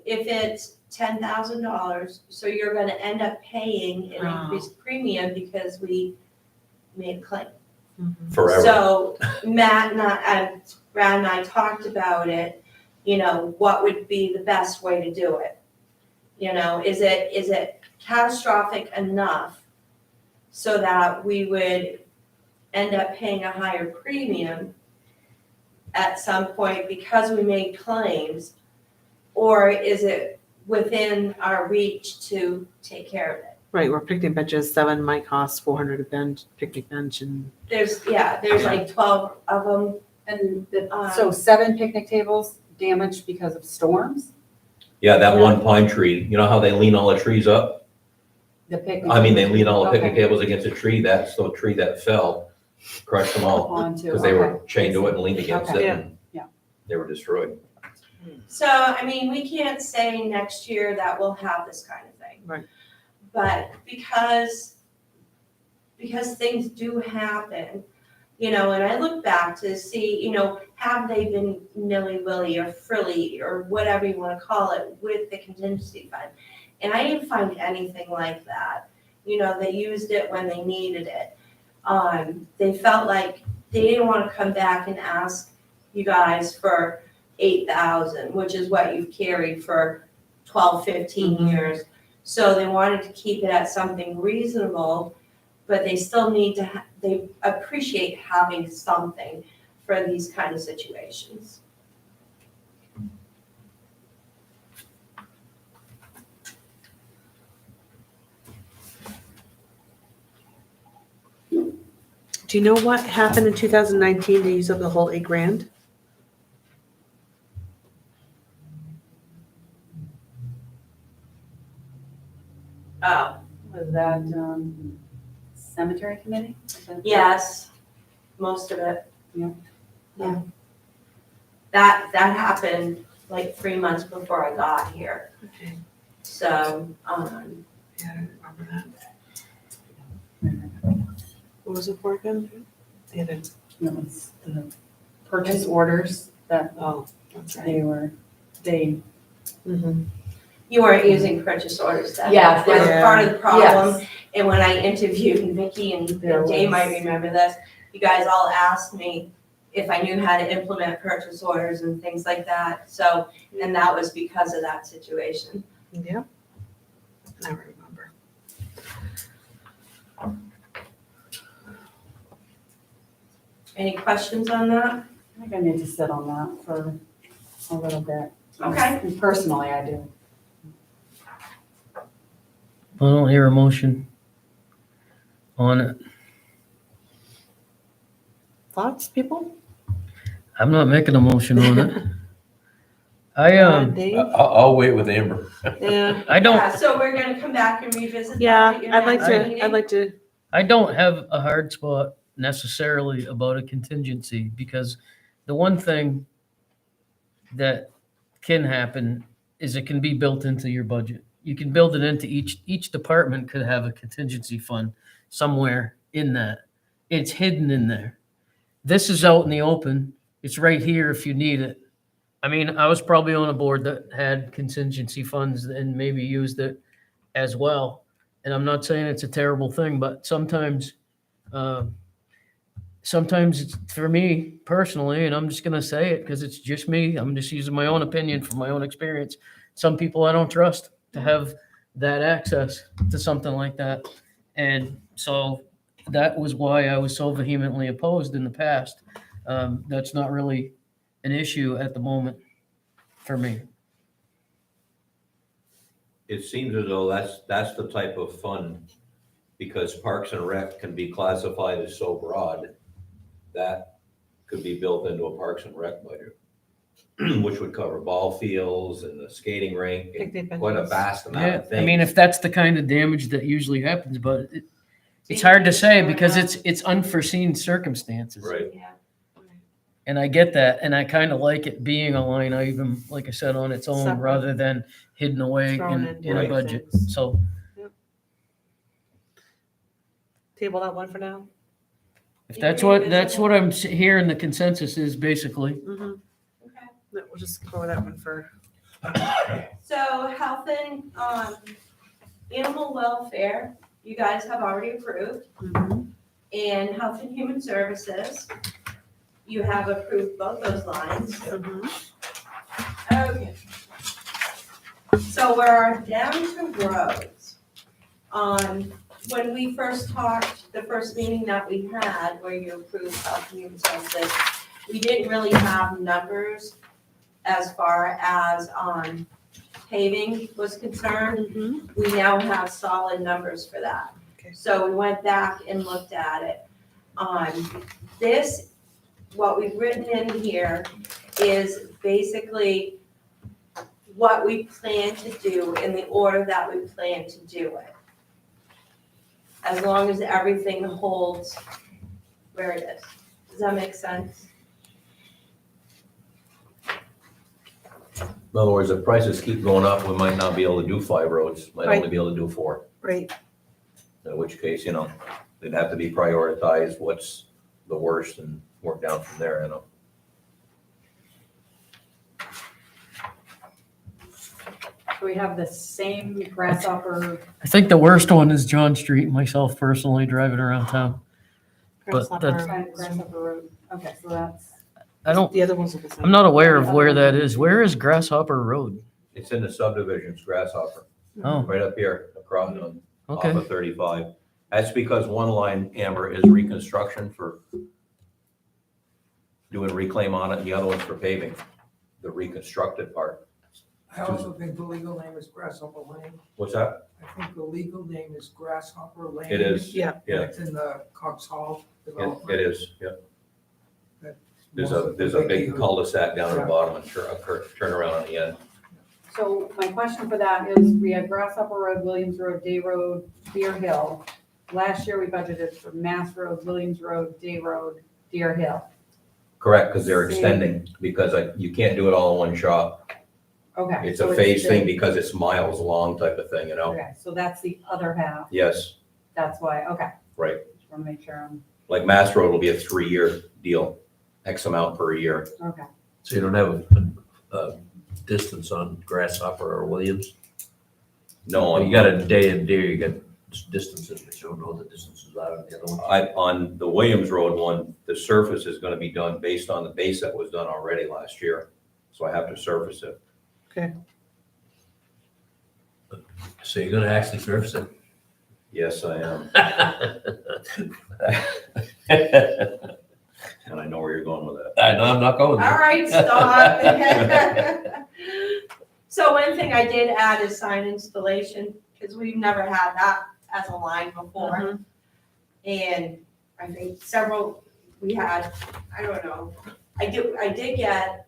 If it's $10,000, so you're gonna end up paying an Oh. increased premium because we made a claim. Forever. So Matt and Brad and I talked about it, what would be the best way to do it? Is it catastrophic enough so that we would end up paying a higher premium at some point because we made claims? Or is it within our reach to take care of it? right, where picnic benches, 7 might cost 400 a bench, picnic bench, and There's like 12 of them. And so 7 picnic tables damaged because of storms? Yeah, that one pine tree, you know how they lean all the trees up? The picnic. I mean, they lean all the picnic Okay. tables against a tree, that's the tree that fell, crushed them all. Onto, Because they were okay. chained to it and leaned against it. Okay. and Yeah. They were destroyed. So, we can't say next year that we'll have this kind of thing. Right. But because things do happen, and I look back to see, have they been nilly-willy or frilly or whatever you want to call it with the contingency fund? And I didn't find anything like that. They used it when they needed it. They felt like they didn't want to come back and ask you guys for 8,000, which is what you've carried for 12, 15 years. So they wanted to keep it at something reasonable, but they still need to, they appreciate having something for these kind of situations. do you know what happened in 2019 to use up the whole $8,000? Oh, Was that cemetery committee? yes, most of it. Yeah. Yeah. That happened like 3 months before I got here. Okay. So, Yeah, I don't remember that. What was it for again? The other, It was the purchase orders that oh, that's right. they Mhm. you weren't using purchase orders then. Yeah, That was yeah. part of the problem. Yes. And when I interviewed Vicki and There Dave might was- remember this, you guys all asked me if I knew how to implement purchase orders and things like that. So, and that was because of that situation. Yeah. I remember. Any questions on that? I think I need to sit on that for a little bit. Okay. And personally, I do. I don't hear a motion on it. Thoughts, people? I'm not making a motion on it. Dave? I'll wait with Amber. Yeah, I don't, Yeah, so we're gonna come back and revisit yeah, that at your I'd like next to, meeting? I'd like to, I don't have a hard spot necessarily about a contingency because the one thing that can happen is it can be built into your budget. You can build it into each department could have a contingency fund somewhere in that. It's hidden in there. This is out in the open. It's right here if you need it. I mean, I was probably on a board that had contingency funds and maybe used it as well. And I'm not saying it's a terrible thing, but sometimes it's for me personally, and I'm just gonna say it because it's just me. I'm just using my own opinion from my own experience. Some people I don't trust to have that access to something like that. And so that was why I was so vehemently opposed in the past. That's not really an issue at the moment for me. It seems as though that's the type of fund, because Parks and Rec can be classified as so broad, that could be built into a Parks and Rec budget, which would cover ball fields and the skating rink, and Picnic quite a benches. vast amount Yeah, of things. I mean, if that's the kind of damage that usually happens, but it's hard to say because it's unforeseen circumstances. Right. Yeah. And I get that, and I kind of like it being a line item, like I said, on its own, Separate. rather than hidden away Thrown in into a Right. budget. things. So Table that one for now. if You that's can what, revisit that's it. what I'm hearing the consensus is basically. Mm-hmm. Okay. We'll just go with that one for. So health and, animal welfare, you guys have already approved. Mhm. And Health and Human Services, you have approved both those lines. Mhm. Okay. So we're down to roads. When we first talked, the first meeting that we had where you approved Health and Human Services, we didn't really have numbers as far as, paving was concerned. Mhm. We now have solid numbers for that. Okay. So we went back and looked at it. This, what we've written in here is basically what we plan to do in the order that we plan to do it. As long as everything holds where it is. Does that make sense? In other words, if prices keep going up, we might not be able to do 5 roads, might only Right. be able to do 4. Right. In which case, they'd have to be prioritized, what's the worst, and work down from there. So we have the same grasshopper, I think the worst one is John Street, myself personally driving around town. But Grasshopper. grasshopper road. Okay, so that's, I don't, The other ones are the same. I'm not aware of where that is. Where is Grasshopper Road? It's in the subdivisions, Grasshopper, Oh, right up here, across on off okay. of 35. That's because one line, Amber, is reconstruction for doing reclaim on it, and the other one's for paving, the reconstructed part. I also think the legal name is Grasshopper Lane. What's that? I think the legal name is Grasshopper Lane. It is. Yeah. Yeah. It's in the Cox Hall It development. is, yeah. There's Most a, of there's the a big big- cul-de-sac down at the Yeah. bottom and turn around on the end. so my question for that is, we have Grasshopper Road, Williams Road, Day Road, Deer Hill. Last year, we budgeted for Mass Road, Williams Road, Day Road, Deer Hill. Correct, because they're Same. extending, because you can't do it all in one shot. Okay. It's so a phase the- thing because it's miles long type of thing, Okay, so that's the other half. Yes, That's why, okay. right. Just want to make sure Like Mass Road will be a 3-year deal, X amount per year. okay. So you don't have a distance on Grasshopper or Williams? No, You got a day and deer, you got distances, but you don't know the distances out of the other one. on the Williams Road one, the surface is gonna be done based on the base that was done already last year. So I have to surface it. So you're gonna actually surface it? Yes, I am. And I know where you're going with that. I know, I'm not going All there. right, stop. So one thing I did add is sign installation, because we've never had that as a line before. Mhm. And I think we had, I don't know, I did get,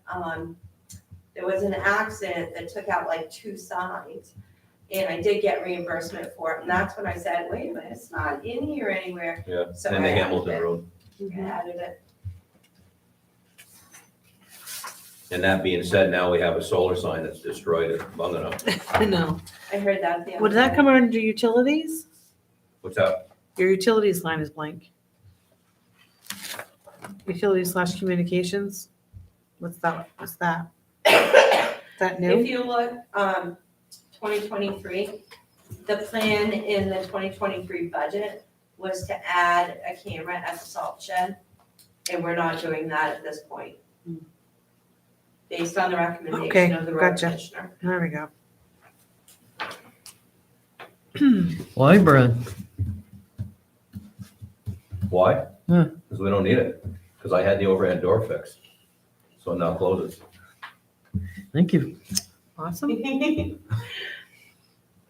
there was an accident that took out like 2 signs. And I did get reimbursement for it, and that's when I said, wait a minute, it's not in here anywhere. Yeah, So and the I added Hamilton it. Road. I added it. And that being said, now we have a solar sign that's destroyed at Bungalow. I know. I heard that the other Would that day. come under utilities? What's that? Your utilities line is blank. Utilities/communications? What's that? What's that? Is that If new? you look, 2023, the plan in the 2023 budget was to add a camera at the salt shed, and we're not doing that at this point. Based on the recommendation Okay, of the road gotcha. commissioner. There we go. Why, Brad? Why? Yeah. Because we don't need it, because I had the overhead door fixed. So it now closes. Thank you. Awesome.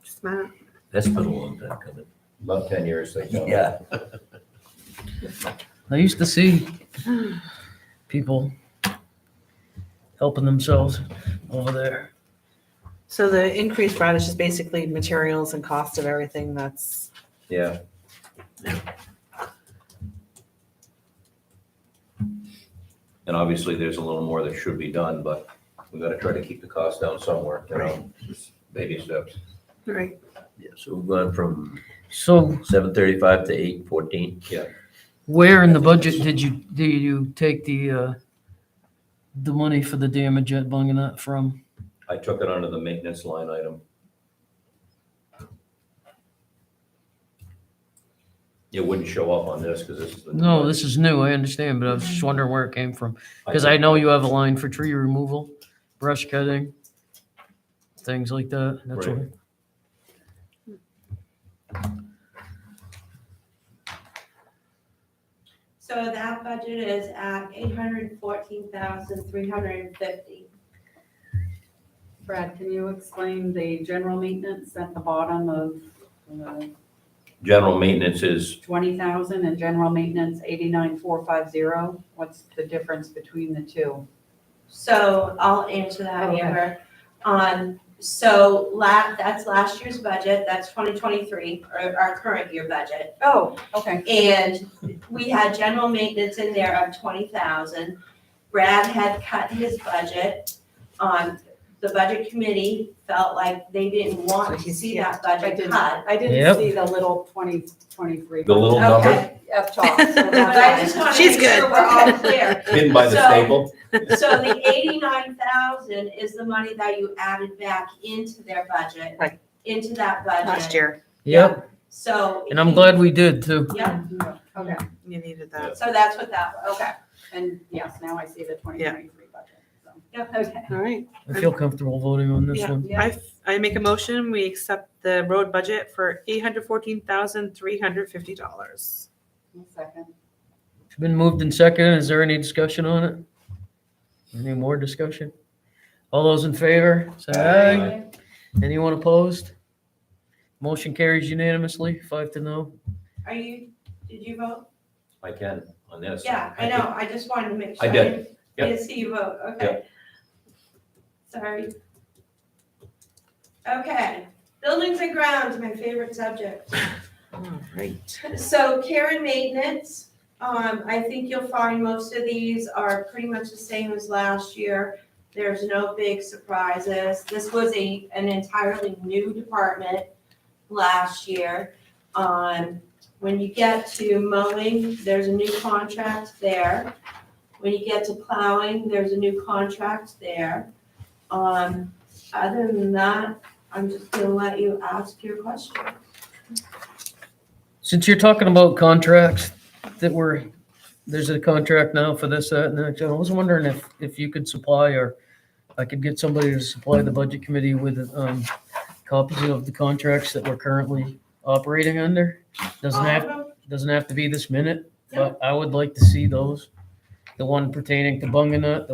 Smart. That's been a long time coming. About 10 years, they tell me. Yeah. I used to see people helping themselves over there. So the increase, Brad, is just basically materials and cost of everything that's, Yeah. And obviously, there's a little more that should be done, but we gotta try to keep the cost down somewhere, you know, just baby steps. right. Yeah, so we've gone from So 735 to 814. where in the budget did you take the money for the damage at Bunganut from? I took it under the maintenance line item. It wouldn't show up on this, because this is the. No, this is new, I understand, but I was just wondering where it came from. Because I know you have a line for tree removal, brush cutting, things like that. That's Right. what. So that budget is at 814,350. Brad, can you explain the general maintenance at the bottom of General maintenance is, 20,000 and general maintenance 89,450? What's the difference between the two? So I'll answer that, Okay. Amber. That's last year's budget, that's 2023, or our current year budget. Oh, okay. And we had general maintenance in there of 20,000. Brad had cut his budget. The budget committee felt like they didn't want to see that budget cut. I didn't Yep. see the little 2023. the little number Okay, Up top. So but I just want to She's make sure good. we're all clear. hidden by the So- staple. So the 89,000 is the money that you added back into their budget. Right. Into that budget. Last year. Yep, So. and I'm glad we did too. Yeah, Okay, You needed that. so that's what that, okay. and yes, now I see the 2023 budget, so. Yep. Okay. All right. I feel comfortable voting on this Yeah. one. Yeah. I make a motion, we accept the road budget for $814,350. Second. It's been moved and seconded. Is there any discussion on it? Any more discussion? All those in favor, say aye. Anyone opposed? Motion carries unanimously, 5-0. Did you vote? I can on this. Yeah, I know, I just wanted to make sure. I did. I didn't see you vote, okay. Sorry. Okay, buildings and grounds, my favorite subject. All right. So care and maintenance, I think you'll find most of these are pretty much the same as last year. There's no big surprises. This was an entirely new department last year. When you get to mowing, there's a new contract there. When you get to plowing, there's a new contract there. Other than that, I'm just gonna let you ask your question. Since you're talking about contracts there's a contract now for this, that, and that, I was wondering if you could supply, or I could get somebody to supply the budget committee with, copies of the contracts that we're currently operating under. Doesn't All of have, them? doesn't have to be this minute, but I would like to see those. The one pertaining to Bunganut,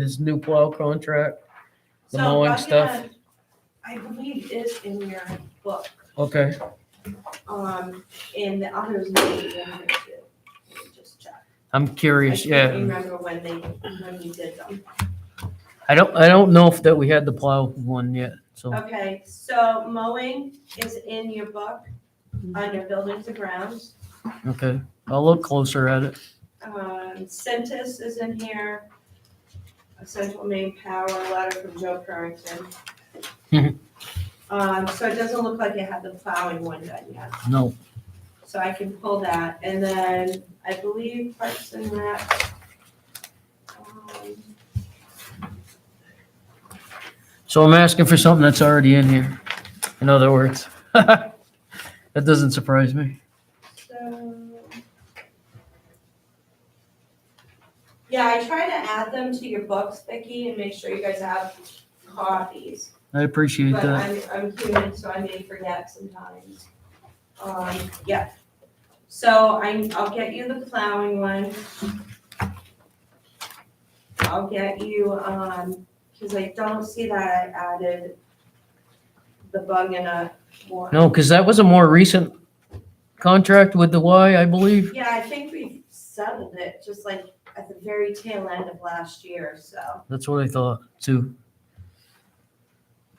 his new plow contract, the So mowing Bucket, stuff. I believe is in your book, Okay, and the others may be in here too. Let me just check. I'm I curious, can't yeah. remember when we did them. I don't know if that we had the plow one yet, so. Okay, so mowing is in your book under buildings and grounds. Okay, I'll look closer at it. Centus is in here. A Central Maine Power letter from Joe Currington. So it doesn't look like it had the plowing one done yet. No, So I can pull that. And then I believe Parks and Rec. so I'm asking for something that's already in here, in other words. That doesn't surprise me. So. Yeah, I try to add them to your books, Vicki, and make sure you guys have copies. I appreciate But that. I'm human, so I may forget sometimes. Yeah. So I'll get you the plowing one. I'll get you, because I don't see that I added the bug in a one. No, because that was a more recent contract with the Y, I believe. Yeah, I think we settled it just like at the very tail end of last year, so. That's what I thought too.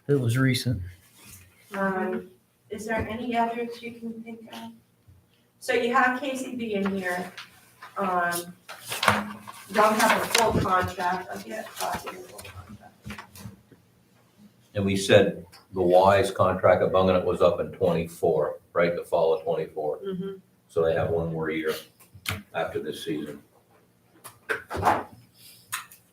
It was recent. Is there any others you can think of? So you have KCB in here. Don't have a full contract. I'll get a copy of the full contract. And we said the Wise contract at Bunganuck was up in 24, right, the fall of 24. Mhm. So they have one more year after this season.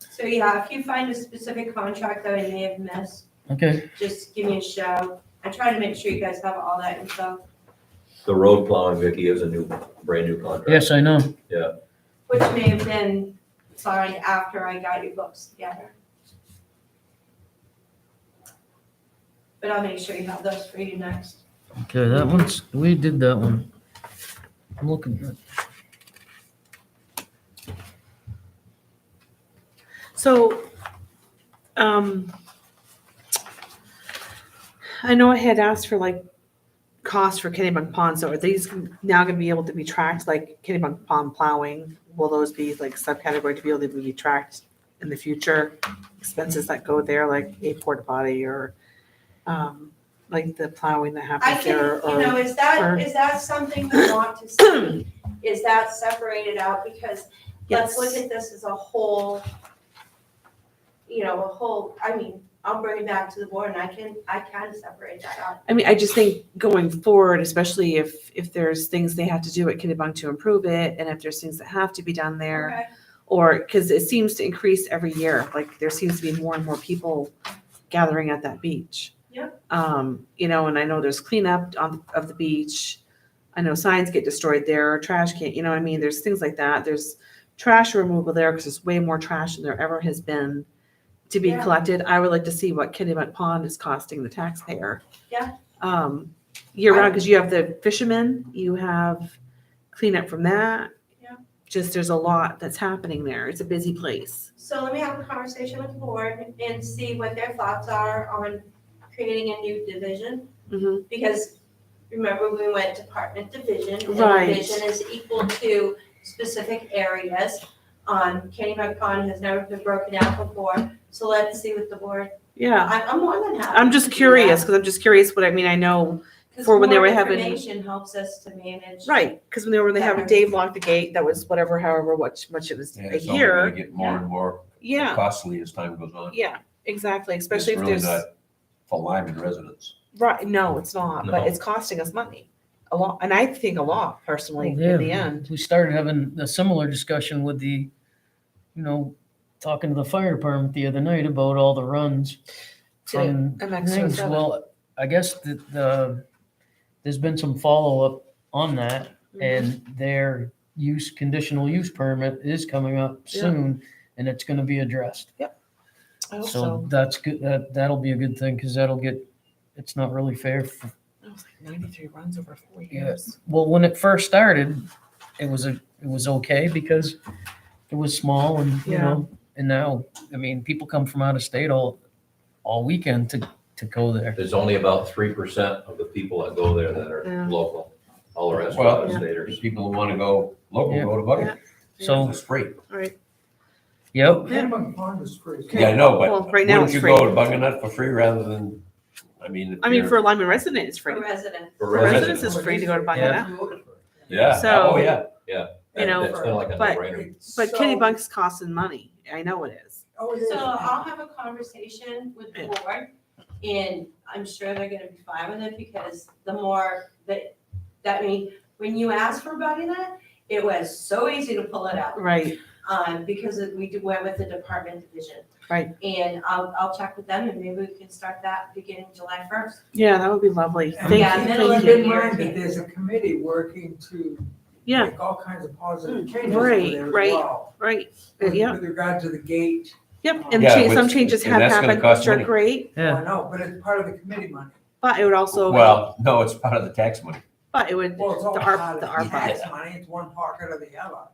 So yeah, if you find a specific contract that I may have missed, Okay. just give me a shout. I try to make sure you guys have all that info, The road plowing, Vicky, is a brand new contract. Yes, I know. which may have been signed after I got your books together. But I'll make sure you have those for you next. Okay, that one's, we did that one. I'm looking at. So, I know I had asked for like costs for Kennebunk Pond, so are these now gonna be able to be tracked, like Kennebunk Pond plowing? Will those be like subcategory to be able to be tracked in the future? Expenses that go there, like a porta potty or, like the plowing that I happens can, there you know, or, is that something you want to see? Is that separated out? Because let's look yes. at this as a whole, I mean, I'll bring it back to the board and I can separate that out. I mean, I just think going forward, especially if there's things they have to do at Kennebunk to improve it, and if there's things that have to be done there, Okay. or, because it seems to increase every year, like there seems to be more and more people gathering at that beach. Yep. You know, and I know there's cleanup of the beach. I know signs get destroyed there, trash can, you know what I mean? There's things like that. There's trash removal there because there's way more trash than there ever has been to be Yeah. collected. I would like to see what Kennebunk Pond is costing the taxpayer. Yeah. Year round, because you have the fishermen, you have cleanup from that. Yeah. Just there's a lot that's happening there. It's a busy place. So let me have a conversation with the board and see what their thoughts are on creating a new division. Mhm. Because remember, we went department division. and Right. Division is equal to specific areas. Kennebunk Pond has never been broken out before, so let's see what the board, Yeah. I'm more than happy. I'm just to do curious, that, because I'm just curious what, I mean, I know, 'cause for when they more were having- Information helps us to manage. right, because when they having Better. Dave lock the gate, that was whatever, however much it was Yeah, a it's only gonna year. get more and more Yeah, costly as time goes on. yeah, exactly, It's especially if really there's, not for Lyman residents. right, no, it's not, but No. it's costing us money. A lot, and I think a lot personally in Yeah, the end. We started having a similar discussion with the, talking to the fire department the other night about all the runs from MX things. 07. Well, I guess that there's been some follow-up on that, Mhm. and their conditional use permit is coming up Yeah. soon, and it's gonna be addressed. I hope So so. that's good, that'll be a good thing, because it's not really fair. It was like 93 runs over 4 Yeah. years. Well, when it first started, it was okay because it was small and, and now, I mean, people come from out of state all weekend to go there. There's only about 3% of the people that go there that Yeah. are local. All the rest are Well, out of Yeah. staters. There's people who want to go local, Yeah. go to Bucket. So, It's free. Right. yep, Kennebunk Pond is free. Yeah, I know, Well, but right now wouldn't it's you free. go to Bunganuck for free rather than, I mean. if I mean, you're- for a Lyman resident, it's free. For residents. For For residents, residents, it's free to go to Yeah. Bunganuck. Absolutely. Yeah, So- oh, yeah. You know, That's kind of like a but- no-brainer. But So- Kennebunk's costing money. I know it is. Oh, it is. So I'll have a conversation with the board, and I'm sure they're gonna be fine with it, because the more that mean, when you asked for Buckingham, it was so easy to pull it out, Right. because went with the department division. Right. And I'll check with them, and maybe we can start that beginning July 1st. Yeah, that would be lovely. And Thank Yeah, you. middle Thank of you. the Keep in mind year. that there's a committee working to Yeah, make all kinds of positive changes over Right, there as right. well. right. With Yeah. with regard to the gate. Yep. And Yeah, some which- changes and have that's gonna happened, cost which are money. great, I yeah. know, but it's part of the committee money. but it would also, Well, no, it's part of the tax money. But it would, Well, it's all the part ARP, of the ARPA, tax money, it's one pocket or the other.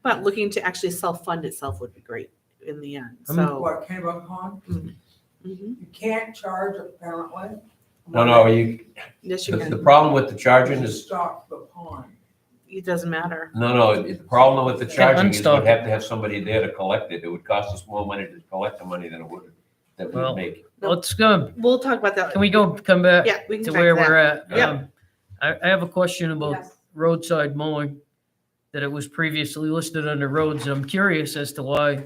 but looking to actually self-fund itself would be great in the end, I mean- so. What, Kennebunk Pond? Mhm. You can't charge apparently. No, you, Yes, you the can. problem with the charging To is, stop the pond. It doesn't matter. no, the problem with the charging is unstop we'd have to have somebody there to collect it. It would cost us more money to collect the money than it would, that we Well, would make. Let's go, We'll talk about that. can we come back Yeah, we can to come back where to that. we're at? Yep. I have a question about Yes. roadside mowing, that it was previously listed under roads, and I'm curious as to why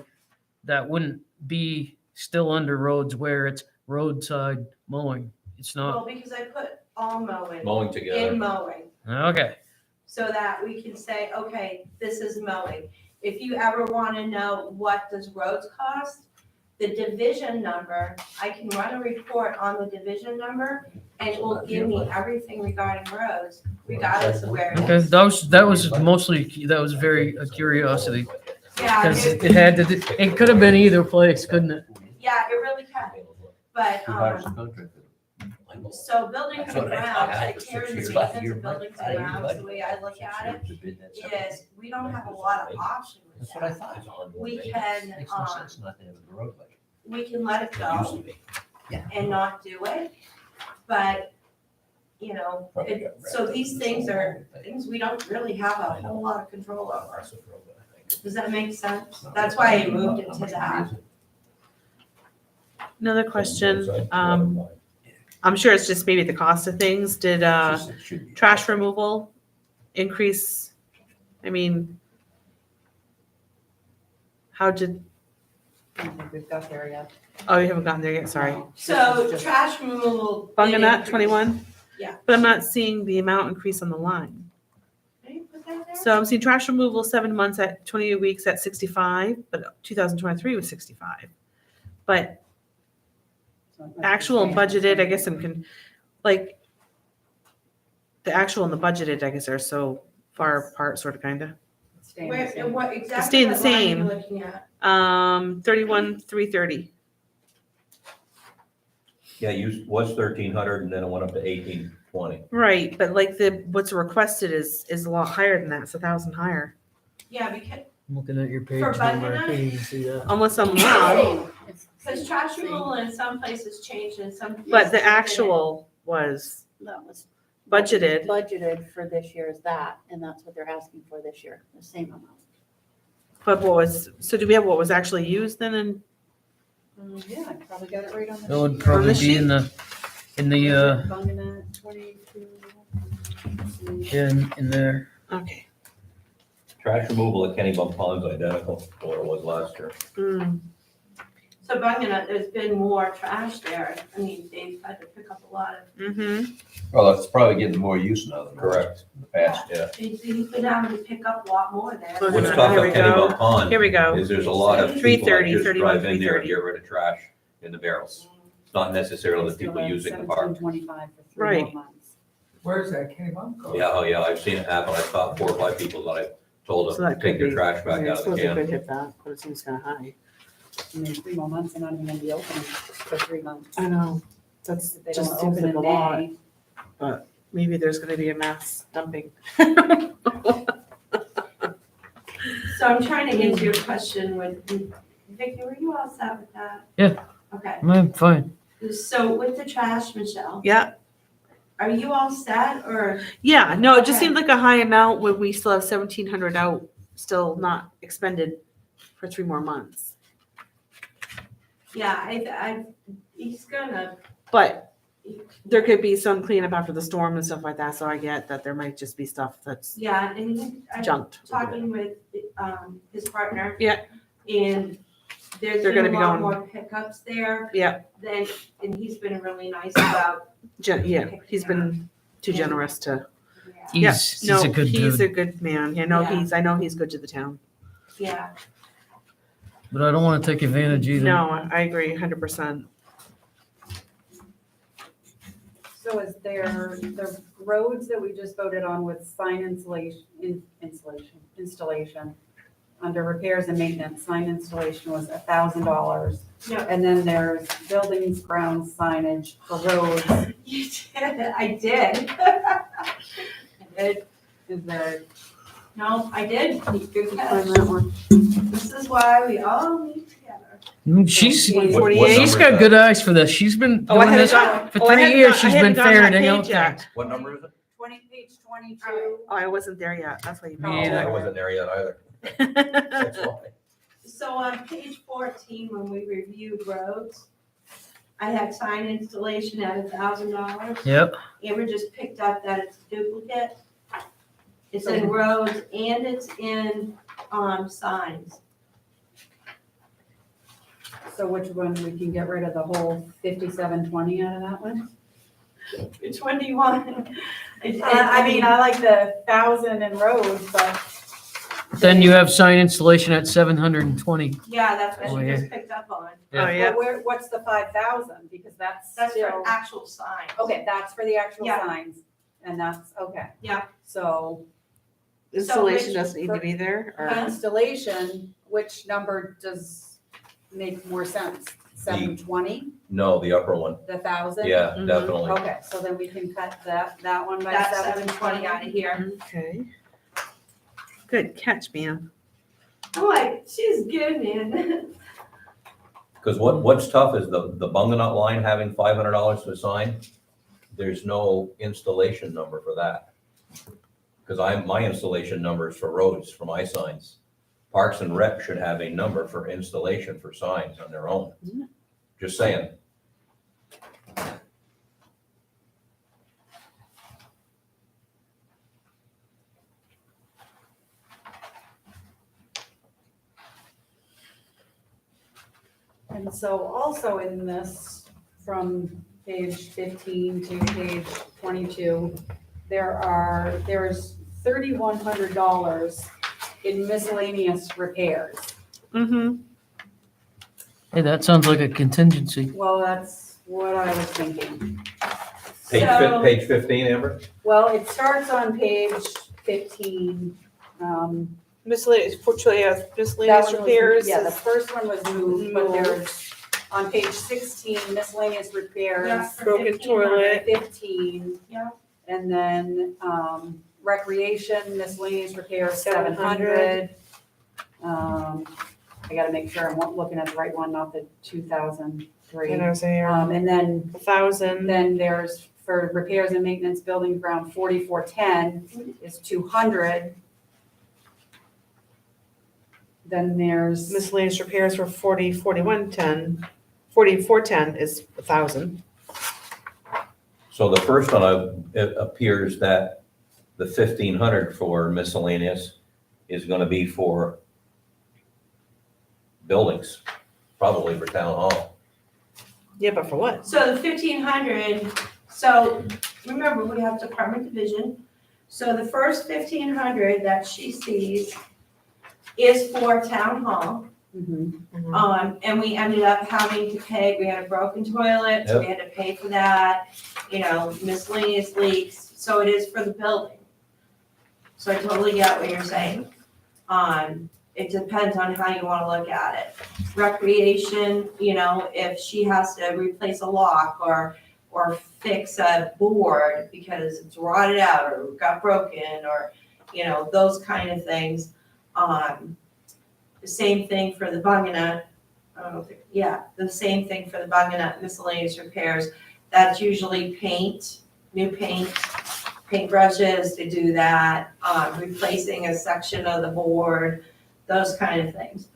that wouldn't be still under roads where it's roadside mowing. It's Well, not, because I put all mowing Mowing in together. mowing, okay, so that we can say, okay, this is mowing. If you ever want to know what does roads cost, the division number, I can run a report on the division number, and it will give me everything regarding roads, regardless of where it okay, is. that was mostly, that was very a curiosity, Yeah, because it, it had to, it could have been either place, couldn't it? yeah, it really can, but, Who hires the contractor? so buildings That's and what I grounds, thought. like That's Karen's what maintenance you're of right. buildings You're and right. grounds, the way I look at it, is we don't have a lot of option with That's what I that. thought. We can, Makes no sense not to have the road budget. We can let it It used go to be. Yeah. and not do it, but, you know, Probably got so wrapped up these in this things whole are thing. things we don't really have a whole lot of control over. That's the problem, I think. Does that make sense? That's why I moved it to that. Another question, I'm sure it's just maybe the cost of things. Did, Just it should be. trash removal increase? I mean, how did, I don't think we've got there yet. oh, you haven't gotten there yet, sorry. No, this So is just- trash removal. did Bunganut, increase. 21? Yeah. But I'm not seeing the amount increase on the line. Did you put that there? So I'm seeing trash removal 7 months at 28 weeks at 65, but 2023 was 65. But so it must be actual and staying the budgeted, I same. guess like, the actual and the budgeted, I guess, are so far apart, sort of, kind of. It's staying the Where, same. what, exactly staying the what line are you same. looking at? 31,330. Yeah, you, was 1,300 and then it went up to 1,820. Right, but like what's requested is a lot higher than that. It's 1,000 higher. Yeah, because, I'm looking at your page For number, I Bunganut? can't even see that. Unless I'm wrong, because trash removal in some places changed and some. but places the didn't. actual was That was budgeted. budgeted for this year is that, and that's what they're asking for this year, the same amount. But so do we have what was actually used then? And Yeah, I probably got it right on the. That would probably be in the, Bunganut, 22. in there. okay. Trash removal at Kennebunk Pond's identical to what it was last year. Mm, So Bunganut, there's been more trash there. I mean, they've had to pick up a lot of, mhm. Well, it's probably getting more use now than it was Correct. in the past. Yeah. he's been having to pick up a lot more there. Look What's at tough Here we at go. Kennebunk Pond Here we go. is there's a lot of people that 330, just 31, drive in there and 330. get rid of trash in the barrels. It's not necessarily the people using the park. 1725 for 3 Right. more months. Where's that Kennebunk go? Yeah, oh yeah, I've seen it happen. I stopped 4 or 5 people that I told So them that to take could their be- trash back out of the can. hit that, but it seems kind of high. I mean, 3 more months, they're not even gonna be open for 3 months. I know. That's If they just don't seems open like a in lot. May, Maybe there's going to be a mass dumping. So I'm trying to answer your question with, Vicky, were you all set with that? Yeah. Okay, I'm fine. so with the trash, Michelle, Yeah, are you all set or? yeah. No, it just Okay. seemed like a high amount when we still have 1,700 out, still not expended for 3 more months. Yeah, he's gonna, But there could be some cleanup after the storm and stuff like that, so I get that there might just be stuff that's yeah, and I'm junked. talking with, his partner. Yeah. And there's They're been a gonna be lot going- more pickups there. Yeah. Then, and he's been really nice about, Yeah, he's been too generous to. yeah, He's No, a good he's dude, a good man. I know he's good to the town. yeah. but I don't want to take advantage either. No, I agree 100%. So is there, the roads that we just voted on with sign installation, under repairs and maintenance, sign installation was $1,000. Yeah. And then there's buildings, grounds, signage for roads. You did, I did. It, Is there, no, I did, good find catch. that one? This is why we all meet together. She's, Page What 48. she's got good eyes for this. She's been Oh, I doing hadn't this got. for oh, I 3 hadn't years. got- I She's hadn't been gotten that ferreting out page yet. things. What number is it? Page 22. Oh, I wasn't there yet. That's why you. Me Oh, either. I wasn't there yet either. That's why. So on page 14, when we reviewed roads, I had sign installation at $1,000. Yep. Amber just picked up that it's duplicate. It's in roads and it's in, signs. So which one, we can get rid of the whole 5720 out of that one? Which one do you want? I mean, I like the 1,000 in roads, but. Then you have sign installation at 720. Yeah, that's what Oh, she yeah. just picked up on. Yeah. Oh, yeah. But what's the 5,000? Because that's That's still, for actual signs. okay, that's for the actual Yeah. signs, and that's, okay. Yeah. So Installation which- doesn't need to be there, or? installation, which number does make more sense? 720, No, the upper one. the 1,000? Yeah, Mhm. definitely. Okay, so then we can cut that one by That's 720 720 out of here. Okay. Good catch, ma'am. I'm like, she's good, man. Because what's tough is the Bunganut line having $500 to sign, there's no installation number for that. Because my installation numbers for roads, for my signs. Parks and Rec should have a number for installation for signs on their own. Just saying. And so also in this, from page 15 to page 22, there's $3,100 in miscellaneous repairs. Mm-hmm. Hey, that sounds like a contingency. Well, that's what I was thinking. So- Page 15, Amber? Well, it starts on page 15. Miscellaneous, That miscellaneous one was- repairs. Yeah, the is- first one was moved, but Moved. there's, on page 16, miscellaneous repairs. Yeah, for Broken 1,500. toilet. 15. Yeah. And then, recreation miscellaneous repairs, 700. 700. I gotta make sure I'm looking at the right one, not the 2003. And I was there, And then 1,000. there's, for repairs and maintenance, building ground, 4410 is 200. Then there's, Miscellaneous repairs for 4110. 4410 is 1,000. So the first one, it appears that the 1,500 for miscellaneous is gonna be for buildings, probably for town hall. Yeah, but for what? So the 1,500, so remember, we have department division. So the first 1,500 that she sees is for town hall. mhm. And we ended up having to pay, we had a broken toilet, so we had to pay for that, miscellaneous leaks, so it is for the building. So I totally get what you're saying. It depends on how you wanna look at it. Recreation, if she has to replace a lock or fix a board because it's rotted out or got broken or, those kind of things. The same thing for the Bunganut, the same thing for the Bunganut miscellaneous repairs. That's usually paint, new paint, paintbrushes to do that, replacing a section of the board, those kind of things.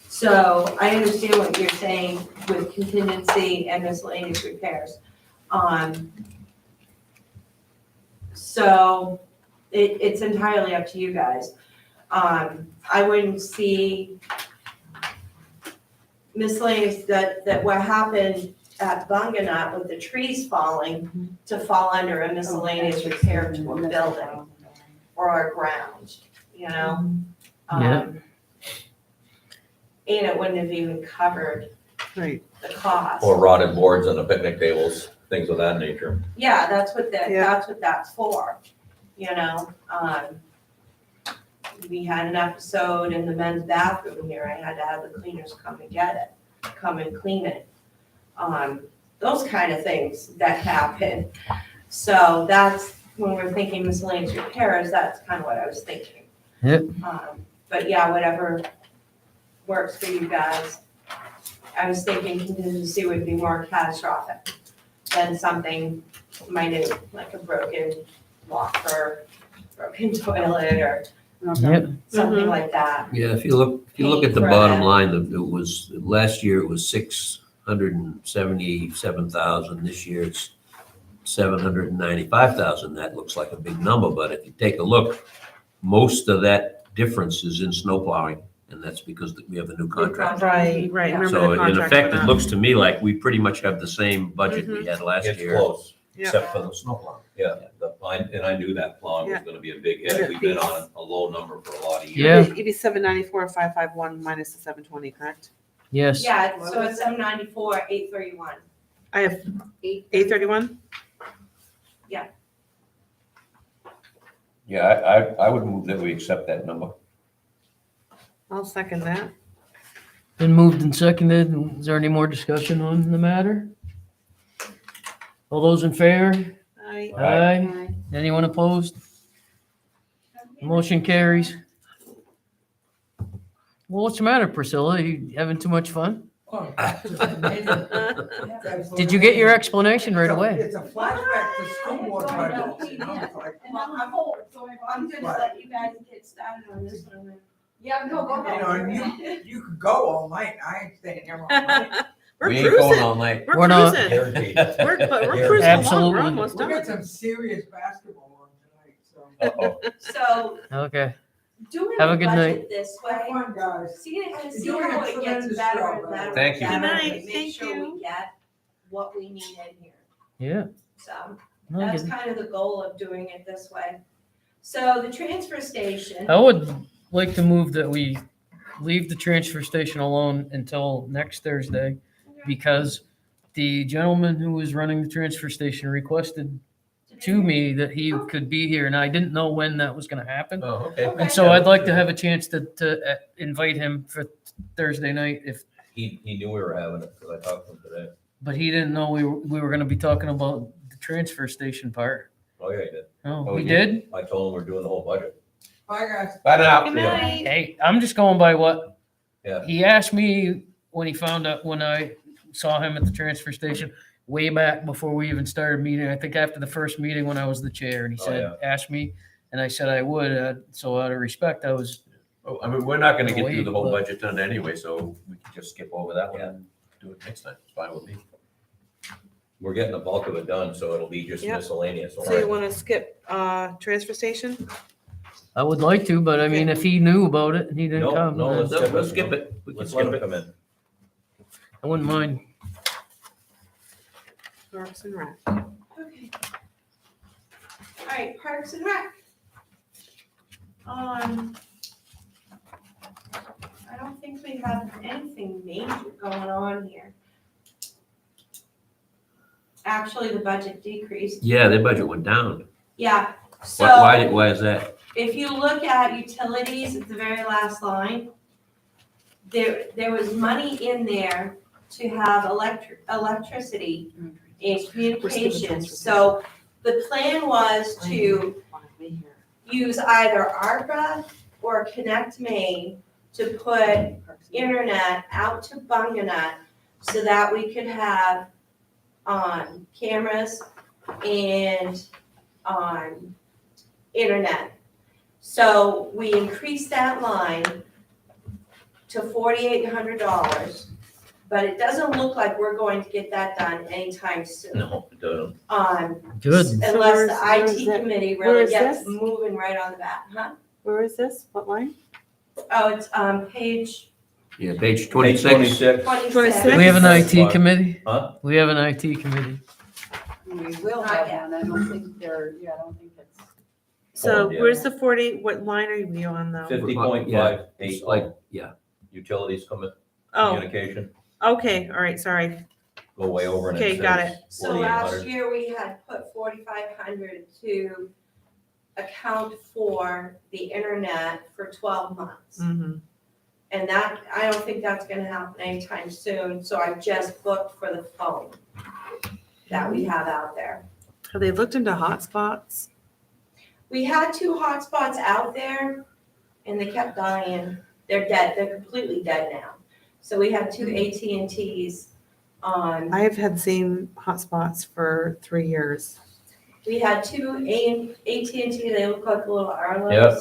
So I understand what you're saying with contingency and miscellaneous repairs. So it's entirely up to you guys. I wouldn't see miscellaneous, that what happened at Bunganut with the trees falling to fall under a miscellaneous repair to a building or a ground, Yeah. And it wouldn't have even covered Right. the cost. Or rotted boards on the picnic tables, things of that nature. Yeah, that's what Yeah. that's what that's for, We had an episode in the men's bathroom here, I had to have the cleaners come and get it, come and clean it. Those kind of things that happen. So that's, when we're thinking miscellaneous repairs, that's kind of what I was thinking. Yep. But yeah, whatever works for you guys. I was thinking contingency would be more catastrophic than something minute, like a broken locker, broken toilet, or Yep. something like that. Yeah, if you look at the Paying for bottom that. line, it was, last year it was 677,000. This year it's 795,000. That looks like a big number, but if you take a look, most of that difference is in snow plowing, and that's because we have the new contract. Right. Yeah. Remember So the in contract effect, for it that. looks to me like we pretty much have the same budget we had last It's year, close. except for the snow plowing. Yeah, and I knew that plowing was gonna be a big Yeah. hit. We've been on a low number for a lot of years. Yeah. It'd be 794, 551 minus the 720, correct? Yes. Yeah, so it's 794, 831. I have 831. Yeah, I would move that we accept that number. I'll second that. Been moved and seconded. Is there any more discussion on the matter? All those in favor? I Aye. Anyone opposed? Motion carries. Well, what's the matter, Priscilla? You having too much fun? Oh, it's just amazing. Did you get your explanation right away? It's a flashback to school board budgets, you know, it's like, Well, I'm gonna let you guys get started on this one. Yeah, you know, and you could go all night, I ain't staying here all night. We're We ain't going cruising. all night. We're We're not. cruising. Guaranteed. But we're Yeah. cruising along. Absolutely. We're almost We done. got some serious basketball on tonight, so. Uh-oh. So Okay. doing Have a the good budget this Have way, fun, guys. see You're how doing a it gets tremendous better job, and better. Thank you. and better, Good night. and Make Thank sure you. we get what we need in here. Yeah. So No, that's good. kind of the goal of doing it this way. So the transfer station, I would like to move that we leave the transfer station alone until next Thursday because the gentleman who was running the transfer station requested to me that he could be here and I didn't know when that was going to happen. Oh, okay. And so I'd like to have a chance to invite him for Thursday night if, He knew we were having it, because I talked to him today. but he didn't know we were going to be talking about the transfer station part. Oh, yeah, he did. Oh, Oh, we he did? I told him we're doing the whole budget. Bye, guys. Bye now. Good night. Hey, I'm just going by what Yeah. he asked me when he found out, when I saw him at the transfer station way back before we even started meeting. I think after the first meeting when I was the chair, and he Oh, said, ask me, and I said I would. So out of respect, I was, Oh, I mean, we're not gonna get through the whole Wait, but- budget done anyway, so we can just skip over that one and do it next time. It's fine with me. We're getting the bulk of it done, so it'll be just Yep. miscellaneous. So you want to skip transfer station? I would like to, but I mean, if he knew about it and he didn't No, come, no, then Let's skip it. We can Let's let skip him it. come in. I wouldn't mind. Parks and Rec. Okay. All right, Parks and Rec. I don't think we have anything major going on here. Actually, the budget decreased. Yeah, their budget went down. Yeah, Why, so why is that? if you look at utilities at the very last line, there was money in there to have electricity and communications. So the plan was to use either ARPA or Connect Maine to put internet out to Bunganut so that we could have cameras and internet. So we increased that line to $4,800, but it doesn't look like we're going to get that done anytime soon. No, it doesn't. Good. Unless where the is IT that- committee where really is gets this? moving right on the bat, huh? Where is this? What line? Oh, it's page Yeah, page Page 26. 26. 26. We have an IT committee. Huh? We have an IT committee. We will Not have yet. one, I don't think I don't think it's. So yeah. where's the 40, what line are you on though? 50.58. It's like, yeah. Utilities come in, Oh, communication, okay, all right, sorry. go way over and Okay, it got says So last 4,800. year, we had put 4,500 to account for the internet for 12 months. Mhm. And that, I don't think that's gonna happen anytime soon, so I just booked for the phone that we have out there. Have they looked into hotspots? We had 2 hotspots out there and they kept dying. They're dead. They're completely dead now. So we have 2 AT&Ts on. I have had same hotspots for 3 years. We had 2 AT&T, they look like little Arlos. Yep.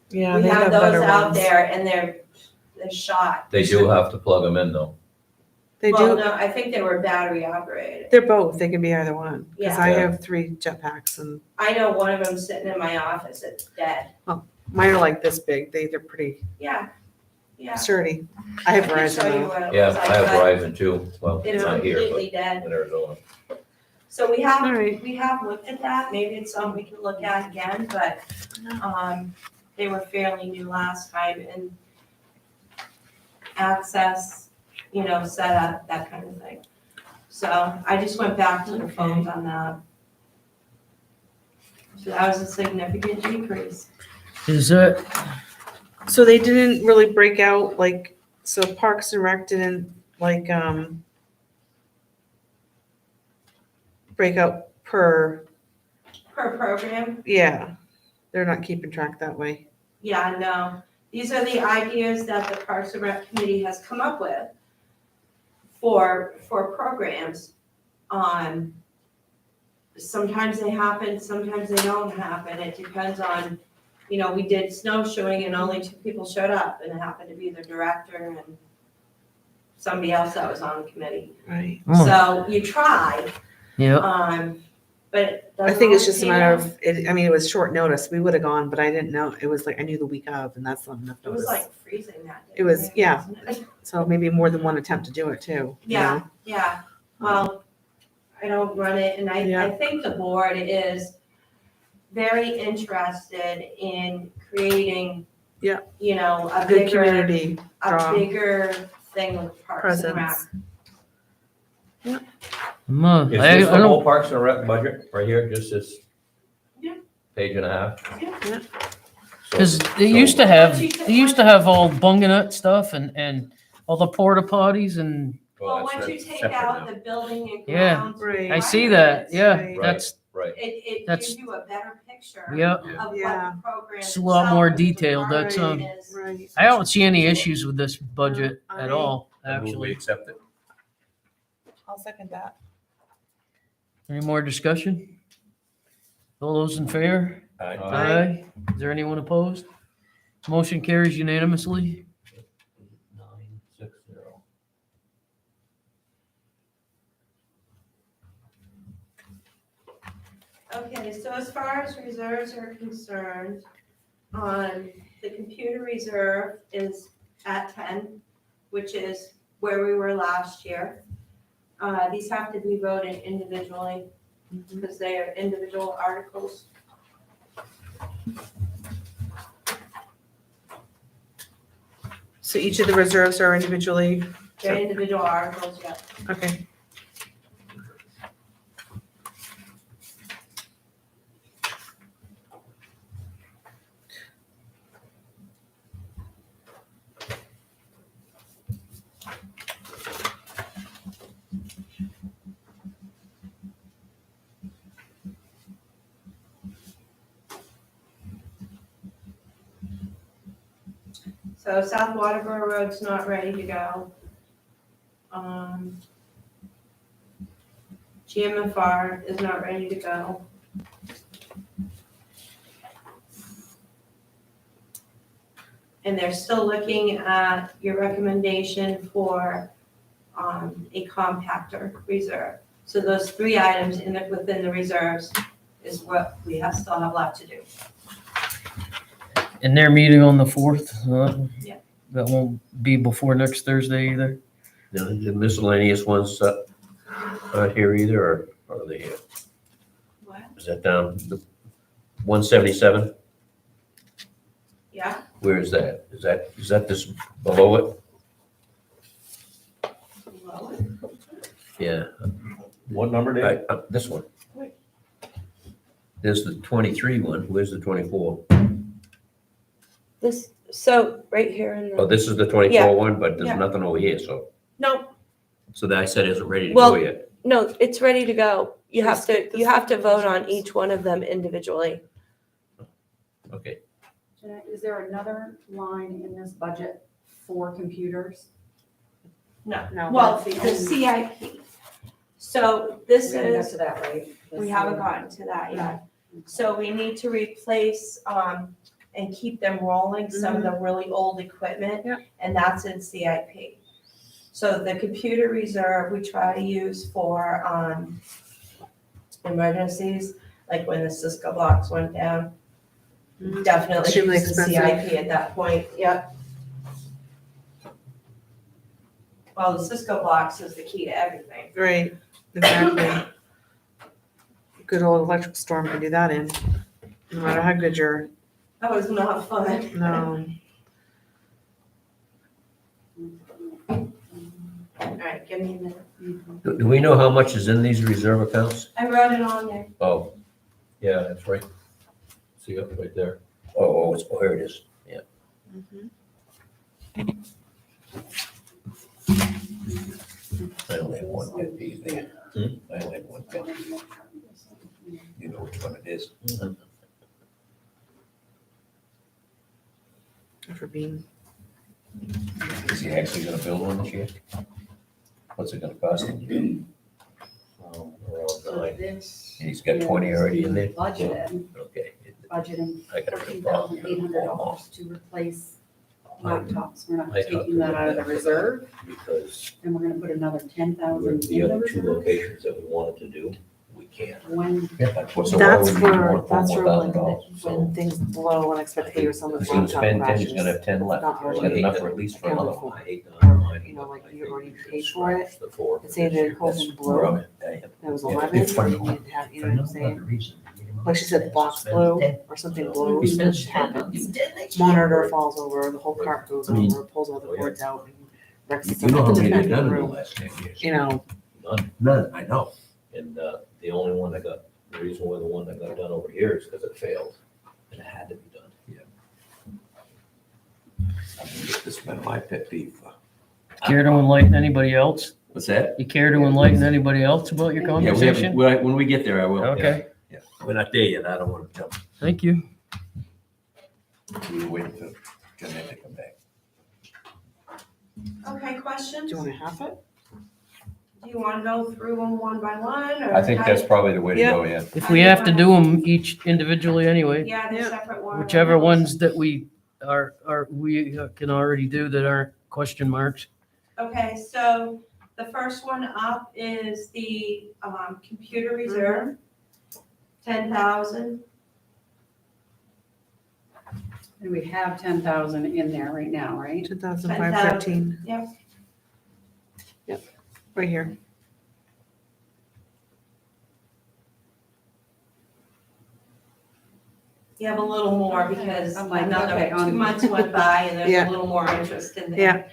Yeah, We they have have those better out ones. there and they're shot. They do have to plug them in though. They Well, do, no, I think they were battery operated. they're both, they can be either one. Because Yeah. I Yeah. have 3 jetpacks and I know one of them sitting in my office, it's dead. mine are like this big, they're pretty Yeah, yeah. sturdy. I have can show you Verizon though. what it Yeah, looks I like, have but Verizon too. Well, It's not here, completely dead. but in Arizona. So we All have, right. we have looked at that, maybe it's something we can look at again, but, they were fairly new last time and access, setup, that kind of thing. So I just went back to the phones on that. So that was a significant decrease. Is that, So they didn't really break out like, so Parks and Rec didn't like, break out per, Per program, yeah. They're not keeping track that way. yeah, no. These are the ideas that the Parks and Rec Committee has come up with for programs. Sometimes they happen, sometimes they don't happen. It depends on, we did snowshoeing and only 2 people showed up and it happened to be the director and somebody else that was on the committee. Right. So you try, yeah, but it I doesn't think it's always just a pan matter out. of, it was short notice. We would have gone, but I didn't know. It was like, I knew the week of and that's not enough It was notice. like freezing that day. It was- yeah. wasn't it? So maybe more than one attempt to do it too. you Yeah. know? Yeah, well, I don't run it, and I Yeah. think the board is very interested in creating. Yeah. A Good bigger, community draw. a bigger thing with Parks and Rec. presence. Is this I the don't, whole Parks and Rec budget right here, just this? Yeah. Page and a half? Yeah. So- because they so- used to have all bunganut stuff and all the porta potties and, Well, that's once you separate take out now. the building and Yeah. grounds. Right. I see that, yeah, Right. that's, Right, It That's- gives you a better picture. yeah. Of what Yeah. the program. It's a lot more itself is, the detailed, that's, marketing is. Right. I don't see any issues with this budget No, at I- all, I move we actually. accept it. I'll second that. Any more discussion? All those in favor? Aye. Aye. Is there anyone opposed? Motion carries unanimously. 960. Okay, so as far as reserves are concerned, the computer reserve is at 10, which is where we were last year. These have to be voted individually because they are individual articles. So each of the reserves are individually, They're individual articles, yeah. okay. So South Waterboro Road's not ready to go. GMFR is not ready to go. And they're still looking at your recommendation for a compactor reserve. So those 3 items within the reserves is what we still have left to do. And they're meeting on the 4th. Yeah. That won't be before next Thursday either. The miscellaneous ones, not here either, or are they here? What? Is that down, 177? Yeah? Where is that? Is that this below it? Well, Yeah, What number, Dave? this one. There's the 23 one. Where's the 24? So right here in Oh, this is the 24 Yeah. one, but there's Yeah. nothing over here, so. No, So that I said isn't ready to Well- go yet. no, it's ready to go. You have Just to vote on each one of them individually. Is there another line in this budget for computers? No, No, well, that's the CIP. So this We haven't got is, to that, right? we haven't gotten to that yet. So we need to replace, and keep them rolling, some of the really old equipment. Yep. And that's in CIP. So the computer reserve, we try to use for, emergencies, like when the Cisco box went down. Definitely Extremely use the expensive. CIP at that point, yep. Well, the Cisco box is the key to everything. Right, exactly. Good old electric storm can do that in, no matter how good your, That was not fun. no. All right, give me a minute. Do we know how much is in these reserve accounts? I wrote it on there. Oh, Yeah, that's right. See it right there. oh, here it is, yeah. I only have one pet peeve there. I only have one pet peeve. You know which one it is. For being, Is he actually gonna build one this year? What's it gonna cost him? Around So nine. this. He's got 20 already in there? Budgeted, Okay. budgeting I got a $14,800 to replace laptops. We're not I talked taking that out of the about that reserve, Because and we're gonna put another we're 10,000 the in the other two reserve. locations that we wanted to do, we can't. When, Yeah, that's what, so why that's would you for, want that's for like $4,000? when things blow unexpectedly or someone's He's gonna laptop spend 10, he's crashes. gonna have 10 left. Not He's got really. enough for at least for another one. I hate Or, you know, like you already paid for it. The four. Let's say the whole thing blew, Right. that was Yeah, 11, it's funny. you didn't have, you know what I'm saying? Like she said, the box blew or something blows, which happens. Monitor falls over, the whole cart goes I mean- over, pulls all the cords out and wrecks You know how something many in they've the done in the room. last 10 years? You know, None, I know. And the only one that got, the reason why the one that got done over here is because it failed, and it had to be done. This has been my pet peeve. Care to enlighten anybody else? What's that? You care to enlighten anybody else about your Yeah, we haven't, conversation? when we get there, I will. Okay, Yeah, we're not there yet, I don't wanna jump. thank you. We were waiting for Jeanette to come back. Okay, do questions? you Do want to have it? you want to go through them one by one, or? I think that's probably the way to Yeah. go, yeah. If we have to do them each individually anyway, Yeah, they're Yeah. separate ones. whichever ones that we we can already do that aren't question marks. Okay, so the first one up is the, computer reserve, 10,000. and we have 10,000 in there right now, right? 2005-13. Yep. Yep, right here. You have a little more because I'm like, another okay, 2 on- months went by and there's Yeah. a little more interest in there. Yeah.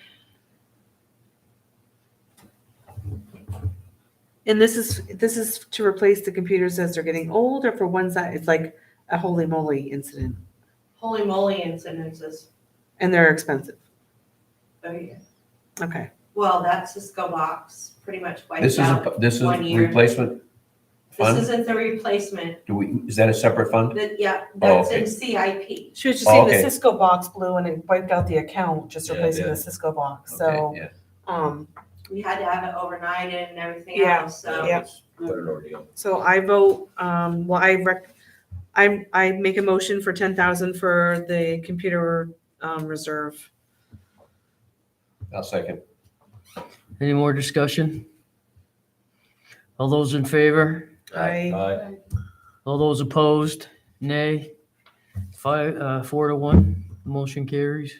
And this is to replace the computers as they're getting old or for ones that it's like a holy moly incident Holy moly incidences. and they're expensive. Oh, yeah. Okay. Well, that Cisco box pretty much wiped This is, out. this is 1 year. replacement This fund? isn't the replacement, Do we, is that a separate fund? yeah, that's okay. in CIP. She was just Oh, saying the okay. Cisco box blew and it wiped out the account, just Yeah, replacing yeah. the Cisco box. Okay, So, yeah. We had to have it overnighted and everything Yeah. else, so. Yeah. Put an ordeal. so I vote, well, I make a motion for 10,000 for the computer, reserve. I'll second. Any more discussion? All those in favor? I, All those opposed? Nay? 4-1, motion carries.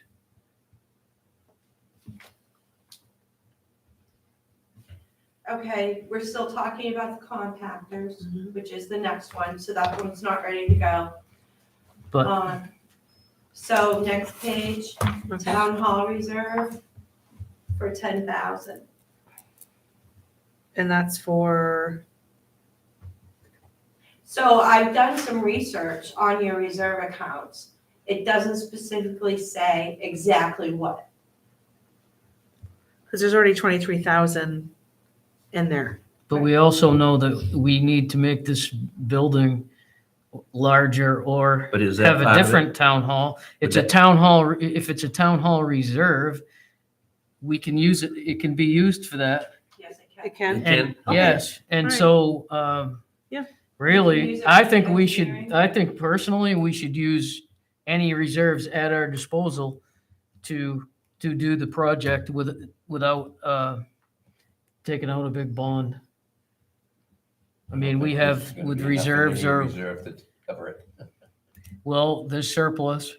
Okay, we're still talking about the compactors, Mhm. which is the next one, so that one's not ready to go. But So next page, okay. town hall reserve for 10,000. And that's for, So I've done some research on your reserve accounts. It doesn't specifically say exactly what. because there's already 23,000 in there. we also know that we need to make this building larger or But is that have a part of it? different town hall. It's a that- town hall, if it's a town hall reserve, we can use it, it can be used for that. Yes, I It can. can? Can? And, Okay. yes, and Alright. so, Yeah. We can use really, it I for think we engineering. should, I think personally, we should use any reserves at our disposal to do the project without, taking out a big bond. I mean, we have with reserves or, Reserve to cover it. well, there's surplus.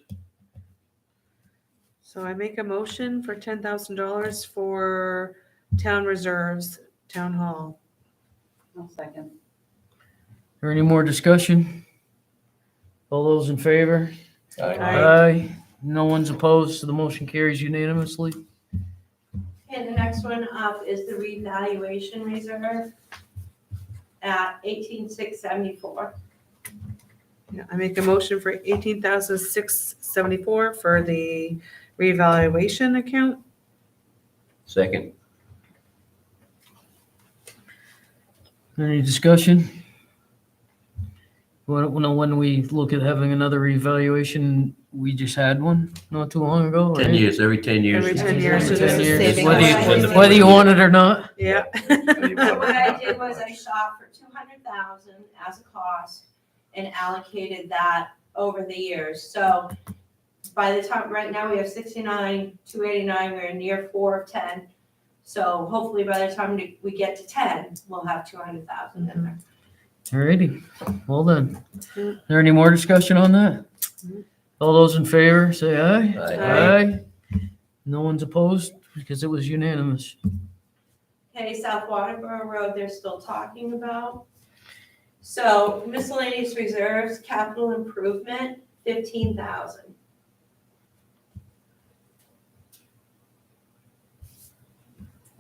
So I make a motion for $10,000 for town reserves, town hall. I'll second. Or any more discussion? All those in favor? Aye. Aye. No one's opposed, so the motion carries unanimously. And the next one up is the revaluation reserve at 18,674. Yeah, I make a motion for 18,674 for the reevaluation account. Second. Any discussion? When we look at having another revaluation, we just had one not too long ago, 10 right? years, every 10 years. Every 10 years, so 10 this is years, saving whether us. you- Whether you want it or not. Yeah. So what I did was I shot for 200,000 as a cost and allocated that over the years. So by the time, right now we have 69, 289, we're near 4 of 10. So hopefully by the time we get to 10, we'll have 200,000 in there. Alrighty, well then. Is there any more discussion on that? All those in favor, say aye. Aye. No one's opposed because it was unanimous. Okay, South Waterboro Road, they're still talking about. So miscellaneous reserves, capital improvement, 15,000.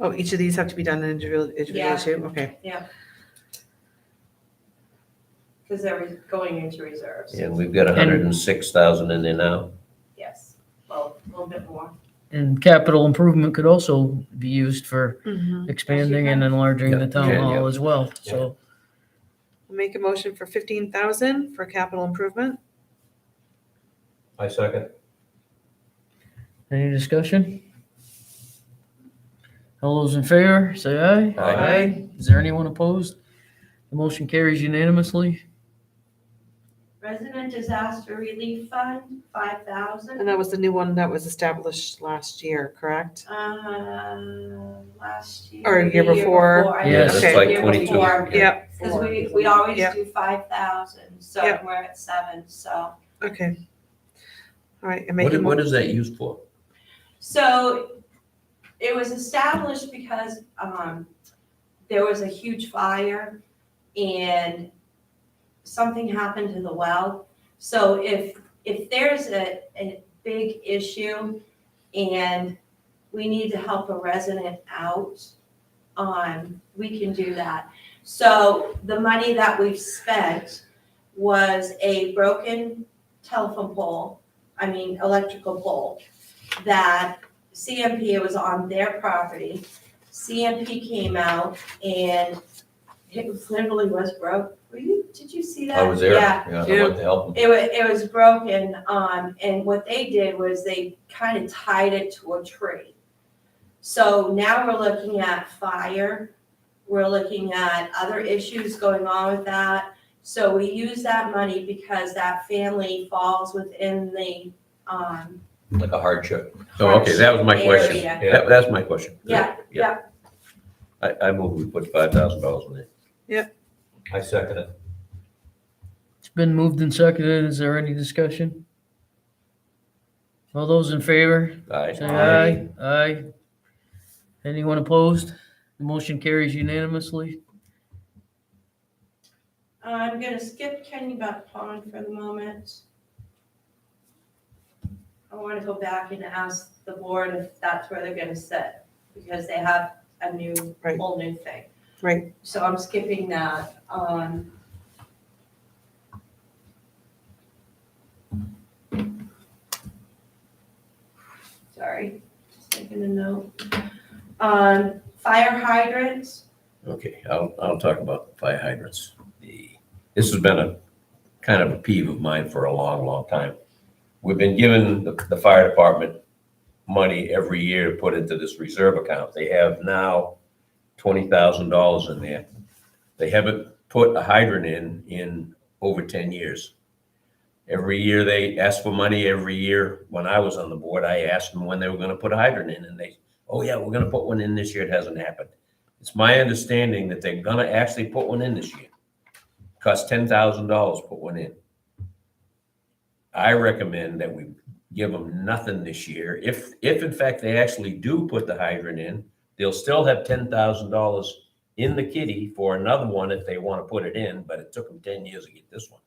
Oh, each of these have to be done individually Yeah. too? Okay. Because they're going into reserves. And we've got 106,000 in there now. Yes, well, a little bit more. And capital improvement could also be used for Mhm. expanding and enlarging the Yeah, town yeah, hall yeah. as well, so. I'll make a motion for 15,000 for capital improvement. I second. Any discussion? All those in favor, say aye. Aye. Is there anyone opposed? The motion carries unanimously. Resident Disaster Relief Fund, And 5,000. that was the new one that was established last year, correct? Last year. Or the year before. I Yeah, think that's the like year 22. before. Yep. Because we always Yep. do 5,000, so Yep. we're at 7, so. Okay. All right, I make a What mo- is that used for? So it was established because there was a huge fire and something happened to the well. So if there's a big issue and we need to help a resident out, we can do that. So the money that we've spent was a broken telephone pole, electrical pole, that CMP, it was on their property. CMP came out and it literally was broke. Did you see that? I was there. Yeah, I went to help them. it was broken, and what they did was they kind of tied it to a tree. So now we're looking at fire, we're looking at other issues going on with that. So we use that money because that family falls within the, Like a hardship. Oh, okay, that was my question. Area. That's my question. yeah. I move we put $5,000 in there. I second it. It's been moved and seconded. Is there any discussion? All those in favor, say Aye. aye. Aye. Anyone opposed? The motion carries unanimously. I'm gonna skip Kennebuck Pond for the moment. I wanna go back and ask the board if that's where they're gonna sit, because they have a new, Right. whole new thing. Right. So I'm skipping that. Sorry, just making a note. Fire hydrants, Okay, I'll talk about fire hydrants. This has been a kind of a peeve of mine for a long, long time. We've been giving the fire department money every year to put into this reserve account. They have now $20,000 in there. They haven't put a hydrant in over 10 years. Every year they ask for money. Every year when I was on the board, I asked them when they were gonna put a hydrant in, and they, oh yeah, we're gonna put one in this year. It hasn't happened. It's my understanding that they're gonna actually put one in this year. Cost $10,000 to put one in. I recommend that we give them nothing this year. If in fact they actually do put the hydrant in, they'll still have $10,000 in the kitty for another one if they want to put it in, but it took them 10 years to get this one.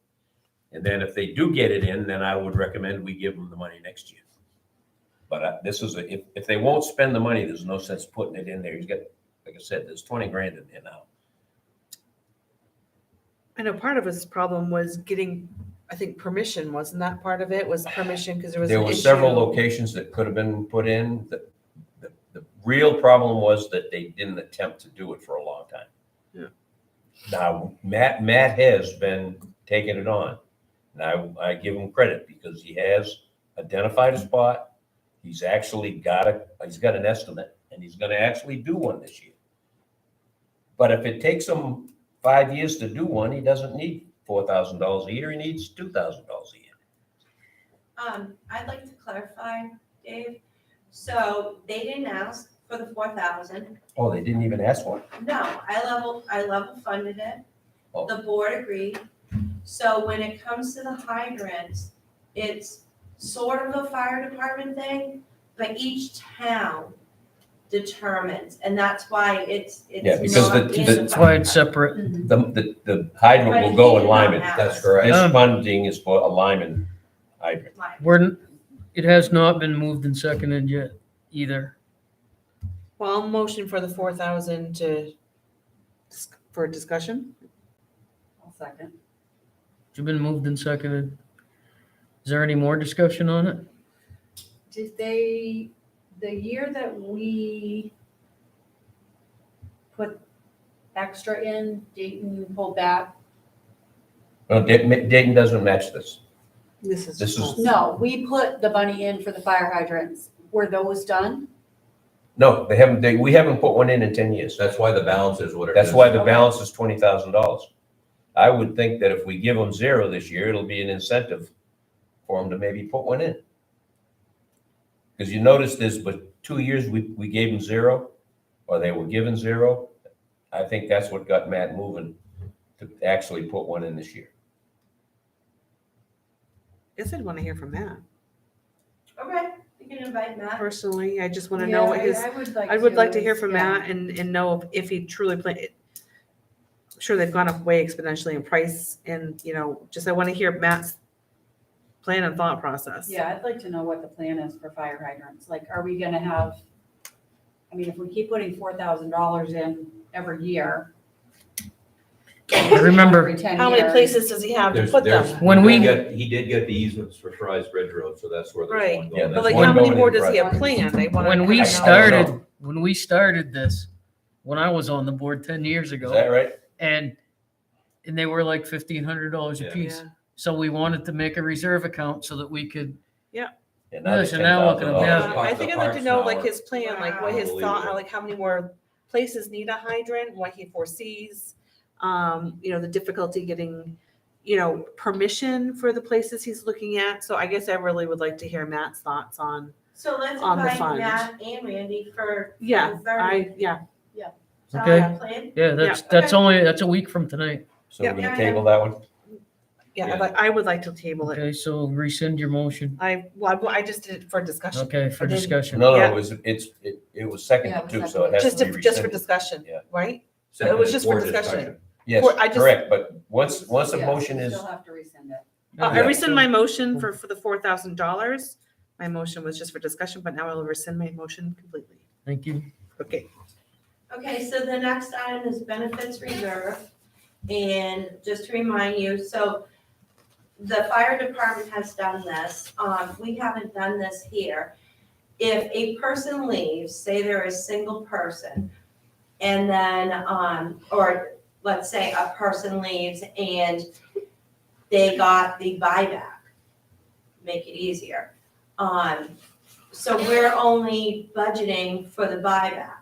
And then if they do get it in, then I would recommend we give them the money next year. But this is, if they won't spend the money, there's no sense putting it in there. He's got, like I said, there's 20 grand in there now. I know part of his problem was getting, I think, permission, wasn't that part of it? Was permission, because there was There an were issue. several locations that could have been put in. The real problem was that they didn't attempt to do it for a long time. Yeah. Now, Matt has been taking it on. Now, I give him credit because he has identified a spot. He's actually got an estimate, and he's gonna actually do one this year. But if it takes him 5 years to do one, he doesn't need $4,000 a year, he needs $2,000 a year. I'd like to clarify, Dave. So they didn't ask for the 4,000. Oh, they didn't even ask for it? No, I level funded it. Oh. The board agreed. So when it comes to the hydrants, it's sort of a fire department thing, but each town determines, and that's why it's Yeah, because not in That's why it's separate. The hydrant will go in Lyman. That's correct. This funding is for a Lyman hydrant. It has not been moved and seconded yet either. Well, I'll motion for the 4,000 for discussion. I'll second. It's been moved and seconded. Is there any more discussion on it? Did they, the year that we put extra in, Dayton pulled back? No, Dayton doesn't match this. This is. This is- No, we put the money in for the fire hydrants. Were those done? No, we haven't put one in 10 years. That's why the balance is what it is. That's why the balance is $20,000. I would think that if we give them zero this year, it'll be an incentive for them to maybe put one in. Because you notice this, but 2 years we gave them zero, or they were given zero. I think that's what got Matt moving to actually put one in this year. I guess I'd want to hear from Matt. Okay, you can invite Matt. Personally, I just want to know what his, I would like to hear from Matt and know if he truly I'm sure they've gone up way exponentially in price and, just I want to hear Matt's plan and thought process. Yeah, I'd like to know what the plan is for fire hydrants. Like, are we gonna have, I mean, if we keep putting $4,000 in every year. I remember every 10 How many years, places does he have to There's, put there's, them? When we- he did get the easements for Fry's Bridge Road, so that's where there's Right. one Yeah, going. But that's like, one how many going more in does he have front. planned? I want When to. we I started this, when I was on the board 10 years Is ago, that right? and they were like $1,500 a Yeah. piece. So we wanted to make a reserve account so that we could, And now Yes, and now look at him, $10,000. yeah. I think I'd like to know like his plan, Wow. like what his thought, Unbelievable. like how many more places need a hydrant, what he foresees. The difficulty getting, permission for the places he's looking at. So I guess I really would like to hear Matt's thoughts on. So let's On the invite fund. Matt and Randy for Yeah, 30. Sound Okay. like a plan? yeah, that's a week from tonight. So we're Yeah. gonna table that one? yeah, Yeah. I would like to table it. Okay, so rescind your motion. I just did it for discussion. Okay, for I did- discussion. No, Yeah. it was, it was seconded too, so it has Just to to, be just for rescinded. discussion, Yeah. right? Second It was is just for for discussion. Yes, Or I just- correct, but once a Yes, motion we is, Still have to rescind it. I Yeah. rescind my motion for the $4,000. My motion was just for discussion, but now I will rescind my motion completely. Thank you. Okay. Okay, so the next item is benefits reserve. And just to remind you, so the fire department has done this. We haven't done this here. If a person leaves, say they're a single person, and then, or let's say a person leaves and they got the buyback. Make it easier. So we're only budgeting for the buyback.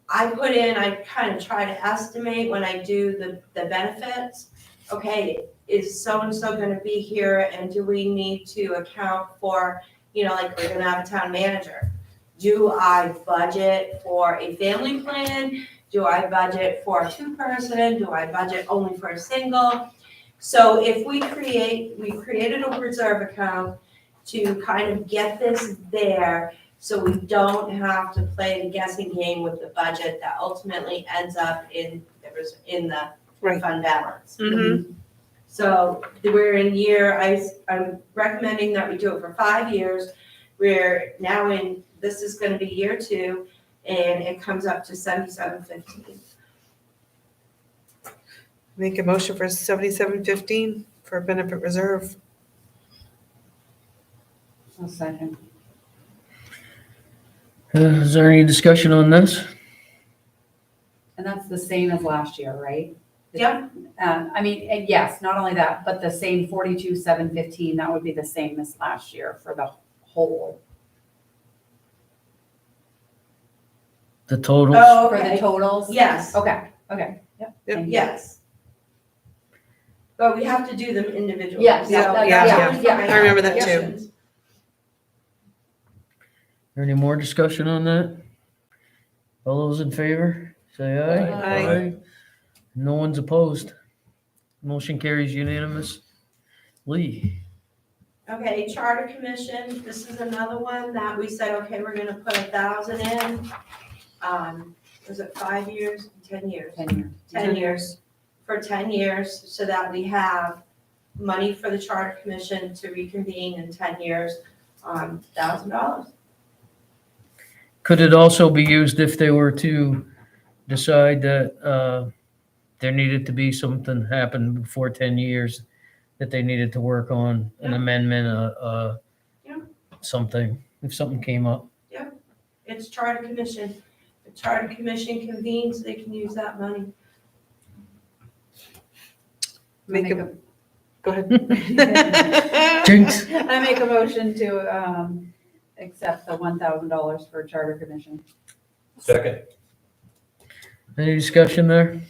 I kind of try to estimate when I do the benefits. Okay, is so-and-so gonna be here, and do we need to account for, like, we're gonna have a town manager. Do I budget for a family plan? Do I budget for a two-person? Do I budget only for a single? So if we created a reserve account to kind of get this there, so we don't have to play the guessing game with the budget that ultimately ends up in the Right. fund balance. Mhm. So we're I'm recommending that we do it for 5 years. We're now this is gonna be year 2, and it comes up to $77.15. Make a motion for 77.15 for benefit reserve. A second. Is there any discussion on this? And that's the same as last year, right? Yep. I mean, and yes, not only that, but the same 42,715, that would be the same as last year for the whole, The total? Oh, for the okay. totals? Yes, Okay, yep. Yep. Thank you. yes. But we have to do them individually. Yes, So yeah, that's yeah. only for my I remember that too. applications. Any more discussion on that? All those in favor, say aye. Aye. No one's opposed. Motion carries unanimous. Lee, Okay, Charter Commission, this is another one that we said, okay, we're gonna put 1,000 in. Was it 5 years, 10 years? 10 years. 10 years, for 10 years, so that we have money for the Charter Commission to reconvene in 10 years, $1,000. could it also be used if they were to decide that there needed to be something happen before 10 years, that they needed to work on an Yeah. amendment, Yeah. something, if something came up? It's Charter Commission. The Charter Commission convenes, they can use that money. Make a, go ahead. Jinx. I make a motion to accept the $1,000 for Charter Commission. Second. Any discussion there?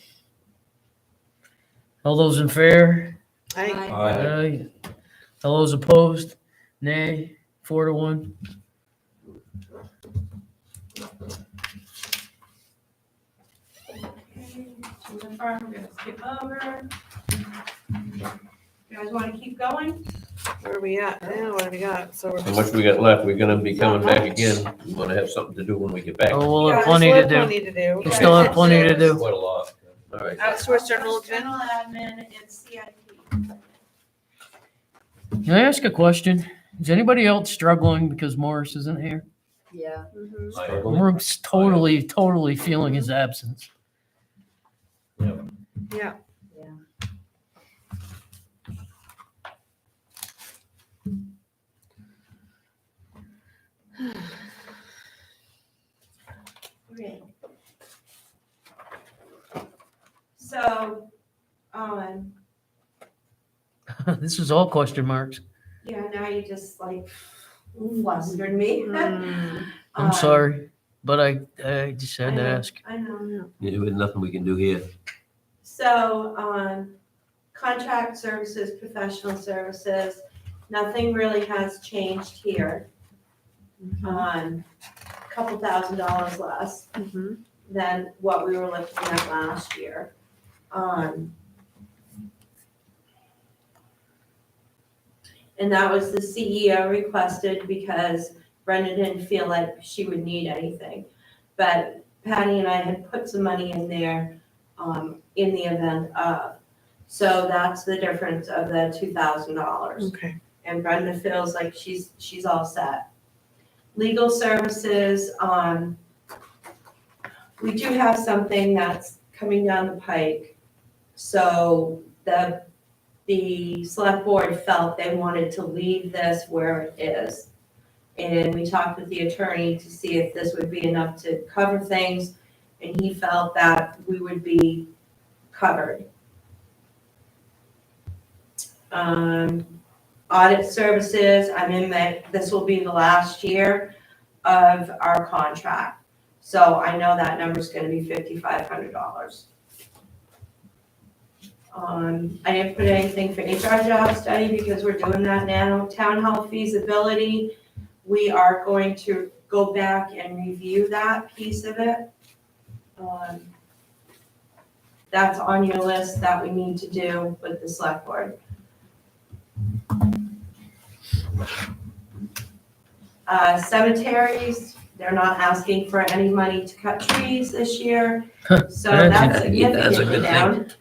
All those in favor? Aye. Aye. All those opposed? Nay. 4-1. So far, we're gonna skip over. You guys wanna keep going? Where are we at now? What have we got? So we're. How much we got left? We're gonna be coming back again. We wanna have something to do when we get back. Oh, we'll have Yeah, plenty to do. Plenty to do. We still have plenty to do. Quite a lot. All right. Outsourced general admin. General admin and CIP. Can I ask a question? Is anybody else struggling because Morris isn't here? Yeah. Mhm. Struggling. We're totally feeling his absence. Yeah. Yeah. Okay. So, This is all question marks. yeah, now you just like flustered me. Mm. I'm sorry, but I just had to ask. I know. Yeah, there's nothing we can do here. So, contract services, professional services, nothing really has changed here. A couple $1,000s less Mhm. than what we were looking at last year. And that was the CEO requested because Brenda didn't feel like she would need anything. But Patty and I had put some money in there, in the event of. So that's the difference of the $2,000. Okay. And Brenda feels like she's all set. Legal services, we do have something that's coming down the pike. So the select board felt they wanted to leave this where it is. And we talked with the attorney to see if this would be enough to cover things, and he felt that we would be covered. Audit services, I'm in that, this will be the last year of our contract. So I know that number's gonna be $5,500. I didn't put anything for HR job study because we're doing that now. Town hall feasibility, we are going to go back and review that piece of it. That's on your list that we need to do with the select board. Cemeteries, they're not asking for any money to cut trees this year, so that's Yeah, that's a significantly good down.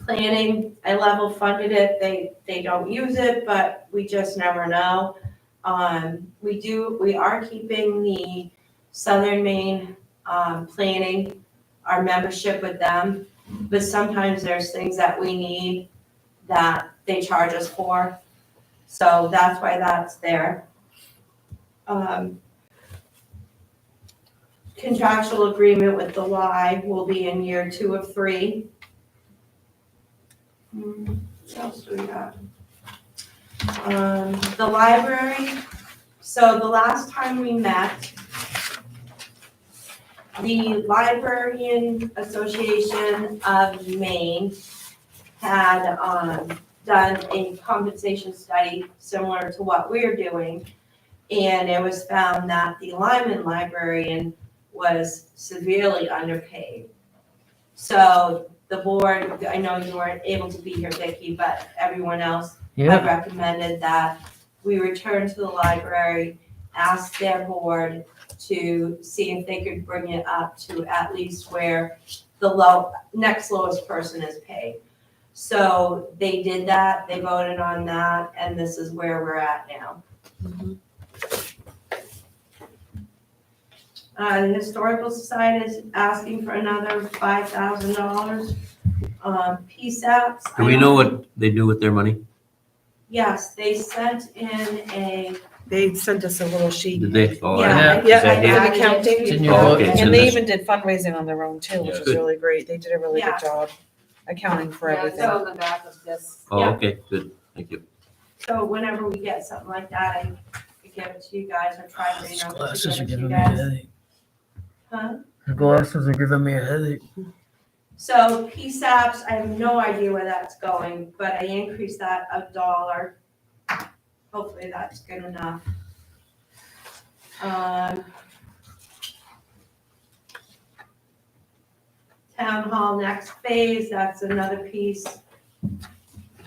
Planning, I level funded it, they don't use it, but we just never know. We are keeping the Southern Maine, planning, our membership with them, but sometimes there's things that we need that they charge us for, so that's why that's there. Contractual agreement with the Y will be in year 2 of 3. What else do we got? The library, so the last time we met, the Librarian Association of Maine had done a compensation study similar to what we're doing, and it was found that the Lyman librarian was severely underpaid. So the board, I know you weren't able to be here, Vicki, but everyone else had recommended that we return to the library, ask their board to see if they could bring it up to at least where the next lowest person is paid. So they did that, they voted on that, and this is where we're at now. The Historical Society is asking for another $5,000. PSAPs. Do we know what they do with their money? Yes, they sent in They sent us a little sheet. Did they? Oh, Yeah, is that I here? added it Accounting. to in the your Oh, book. okay, it's in And they this. even did fundraising on their own too, which Yeah. was Good. really great. They did a really Yeah. good job accounting for Yeah, everything. so on the back of this. Oh, Yeah. okay, good, thank you. So whenever we get something like that, I give it to you guys or try to These remember to glasses give are it to you giving me a guys. headache. Huh? The glasses are giving me a headache. So PSAPs, I have no idea where that's going, but I increased that $1. Hopefully that's good enough. Town hall next phase, that's another piece.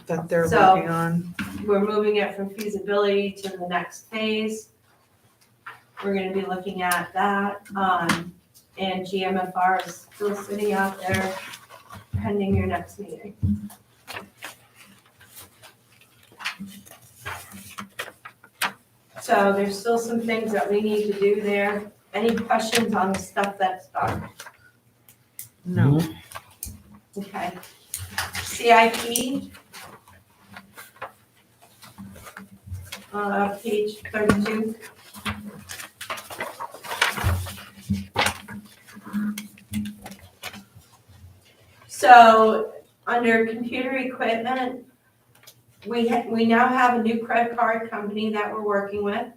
That they're So- working on. We're moving it from feasibility to the next phase. We're gonna be looking at that, and GMFR is still sitting out there pending your next meeting. So there's still some things that we need to do there. Any questions on the stuff that's done? No. Okay. CIP. Page 32. So, under computer equipment, we now have a new credit card company that we're working with.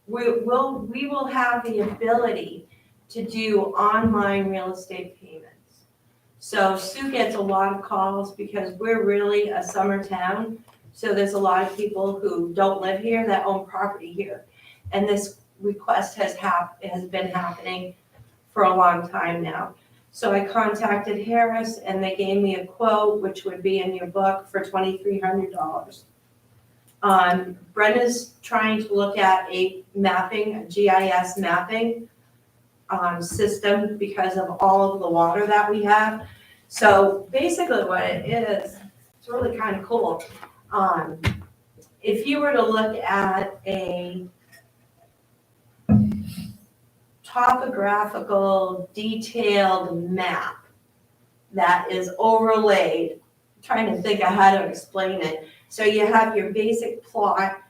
We will have the ability to do online real estate payments. So Sue gets a lot of calls because we're really a summer town. So there's a lot of people who don't live here that own property here. And this request has been happening for a long time now. So I contacted Harris and they gave me a quote, which would be in your book, for $2,300. Brenda's trying to look at a GIS mapping system because of all of the water that we have. So basically what it is, it's really kind of cool. If you were to look at a topographical detailed map that is overlaid, I'm trying to think of how to explain it. So you have your basic plot,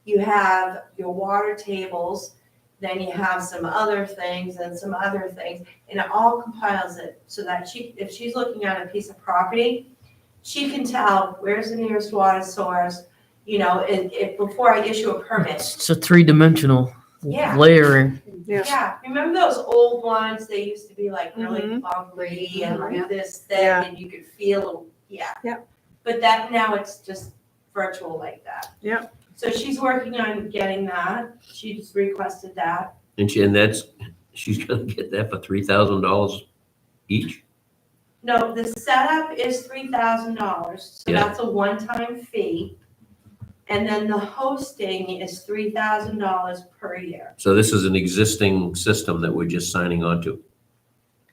you have your water tables, then you have some other things and some other things, and it all compiles it so that if she's looking at a piece of property, she can tell where's the nearest water source, before I issue a permit. It's a three-dimensional Yeah. layering. Yeah, remember those old ones? They used to be like really Mhm. bumpy and Yeah. like this thick, Yeah. and you could feel, yeah. Yep. But now it's just virtual like that. Yep. So she's working on getting that. She just requested that. And she's gonna get that for $3,000 each? No, the setup is $3,000, so Yeah. that's a one-time fee. And then the hosting is $3,000 per year. So this is an existing system that we're just signing on to?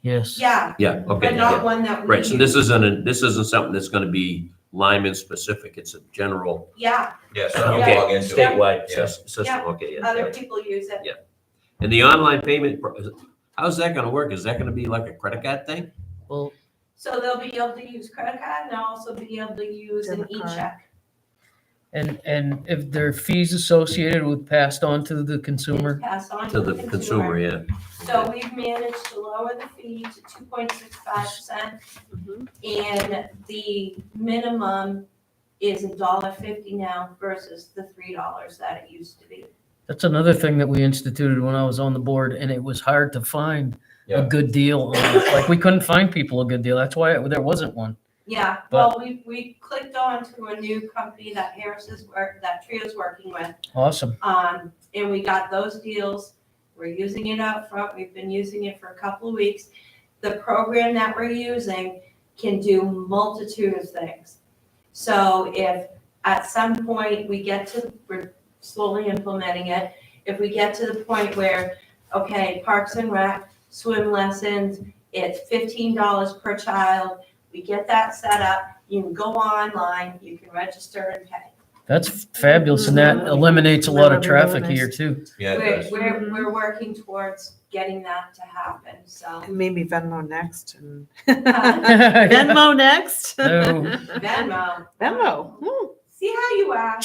Yes. Yeah, Yeah, okay. but not yeah. one that we Right, so this use. isn't something that's gonna be Lyman specific, it's a general Yeah, Yeah, so you Okay. log into it. statewide Yeah. system, Yeah. okay, yeah. other yeah. people use it. And the online payment, how's that gonna work? Is that gonna be like a credit card thing? Well, So they'll be able to use credit card and they'll also be able to use an Debit card. e-check. and if there are fees associated with passed on to the consumer, Pass on To the consumer, yeah. So we've managed to lower the fee to 2.65%. And the minimum is $1.50 now versus the $3 that it used to be. that's another thing that we instituted when I was on the board, and it was hard to find a Yeah. good deal on it. Like, we couldn't find people a good deal. That's why there wasn't one. Yeah, well, we clicked on to a new company that that Trio's working with. Awesome. And we got those deals. We're using it up front. We've been using it for a couple of weeks. The program that we're using can do multitude of things. So if at some point we're slowly implementing it. If we get to the point where, okay, Parks and Rec, swim lessons, it's $15 per child. We get that set up. You can go online, you can register and pay. That's fabulous, and that eliminates a lot of traffic here too. Yeah, it does. We're working towards getting that to happen, so. And maybe Venmo next and Venmo. Venmo next. No. Venmo. See how you are.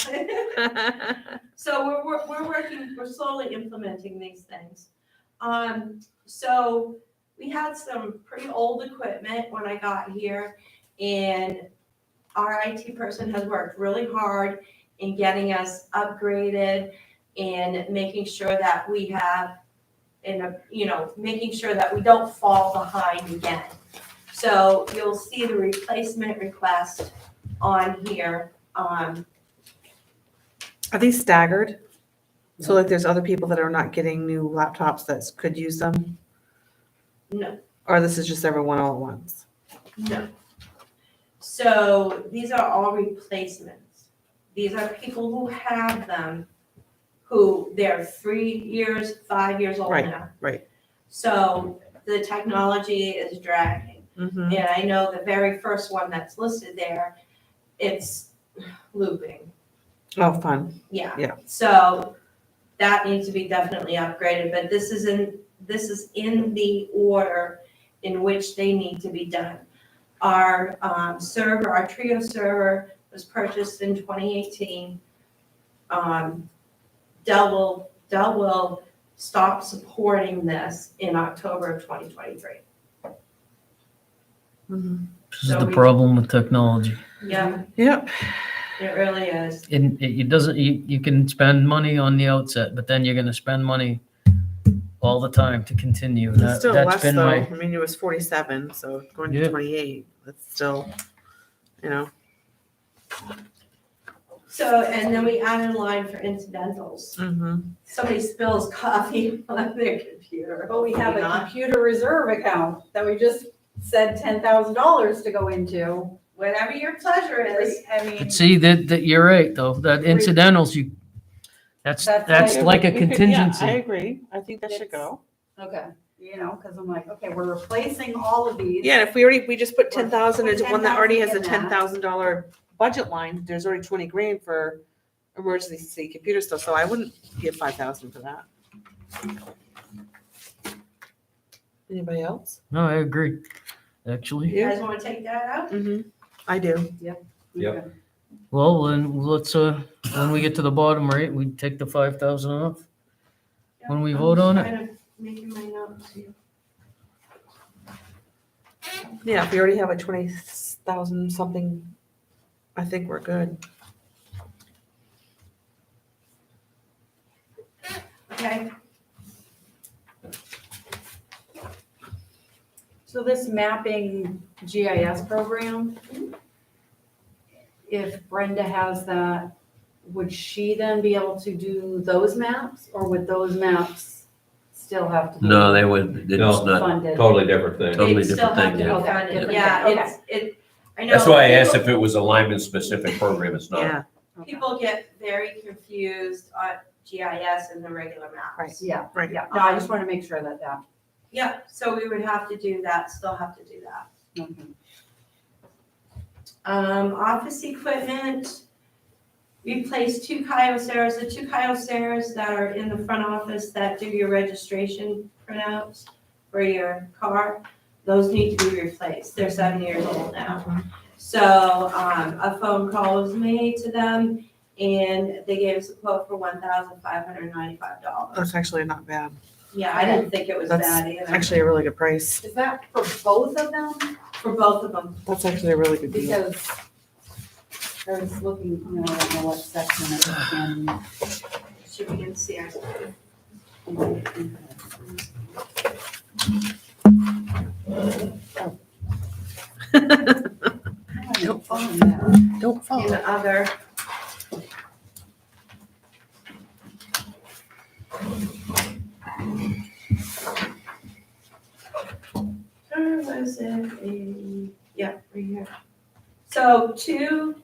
So we're slowly implementing these things. So we had some pretty old equipment when I got here, and our IT person has worked really hard in getting us upgraded and making sure that we have, making sure that we don't fall behind again. So you'll see the replacement request on here. Are these staggered? So like there's other people that are not getting new laptops that could use them? No. Or this is just everyone all at once? No. So these are all replacements. These are people who have them, who they're 3 years, 5 years old Right, now. right. So the technology is dragging. Mm-hmm. And I know the very first one that's listed there, it's looping. Oh, fun. Yeah. Yeah. So that needs to be definitely upgraded, but this is in the order in which they need to be done. Our server, our Trio server was purchased in 2018. Dell will stop supporting this in October of 2023. Mm-hmm. This is the problem with technology. Yeah, Yep. it really is. And it doesn't, you can spend money on the outset, but then you're gonna spend money all the time to continue. It's still That's less been though. my, I mean, it was 47, so going to Yeah. 28, that's still, So, and then we added a line for incidentals. Mm-hmm. Somebody spills coffee on their computer. But we have a Not. computer reserve account that we just said $10,000 to go into. Whatever your pleasure is. I mean, but see, that you're right, though, that incidentals, that's That's like a I contingency. agree. I think that should It's- go. okay, because I'm like, okay, we're replacing all of these. Yeah, and if we just put Or 10,000 into one that already has a 10,000 in that. $10,000 budget line, there's already 20 grand for emergency computer stuff, so I wouldn't give 5,000 for that. Anybody else? No, I agree, actually. You guys want to take that out? Mm-hmm. I do. Yep. Okay. Well, then let's, when we get to the bottom rate, we take the 5,000 off. when we vote on it? I'm trying to make my notes here. Yeah, if we already have a 20,000 something, I think we're good. Okay, So this mapping GIS program, if Brenda has that, would she then be able to do those maps, or would those maps still have to be No, they would, it's No. not, funded? Totally different thing. Totally They'd still different have thing, to yeah. be funded. Different Yeah, thing, I know. that's why I asked people- if it was a Lyman-specific program, it's not. Yeah, People get very confused on GIS and the regular maps. Right. Yeah, right. yeah, no, I just want to make sure that that, Yeah, so we would have to do that, still have to do that. okay. Office equipment, we placed 2 Kyocera's, the 2 Kyocera's that are in the front office that do your registration printouts for your car, those need to be replaced, they're 7 years old now. So, a phone call was made to them, and they gave us a quote for $1,595. That's actually not bad. Yeah, I didn't think it was That's bad either, actually a really good price. Is that for both of them? for both of them. That's actually a really good deal. Because I was looking, I don't know what section it was in. Should we see our, Don't find that. Don't fall. in the other. Where was it? Yeah, right here. So 2,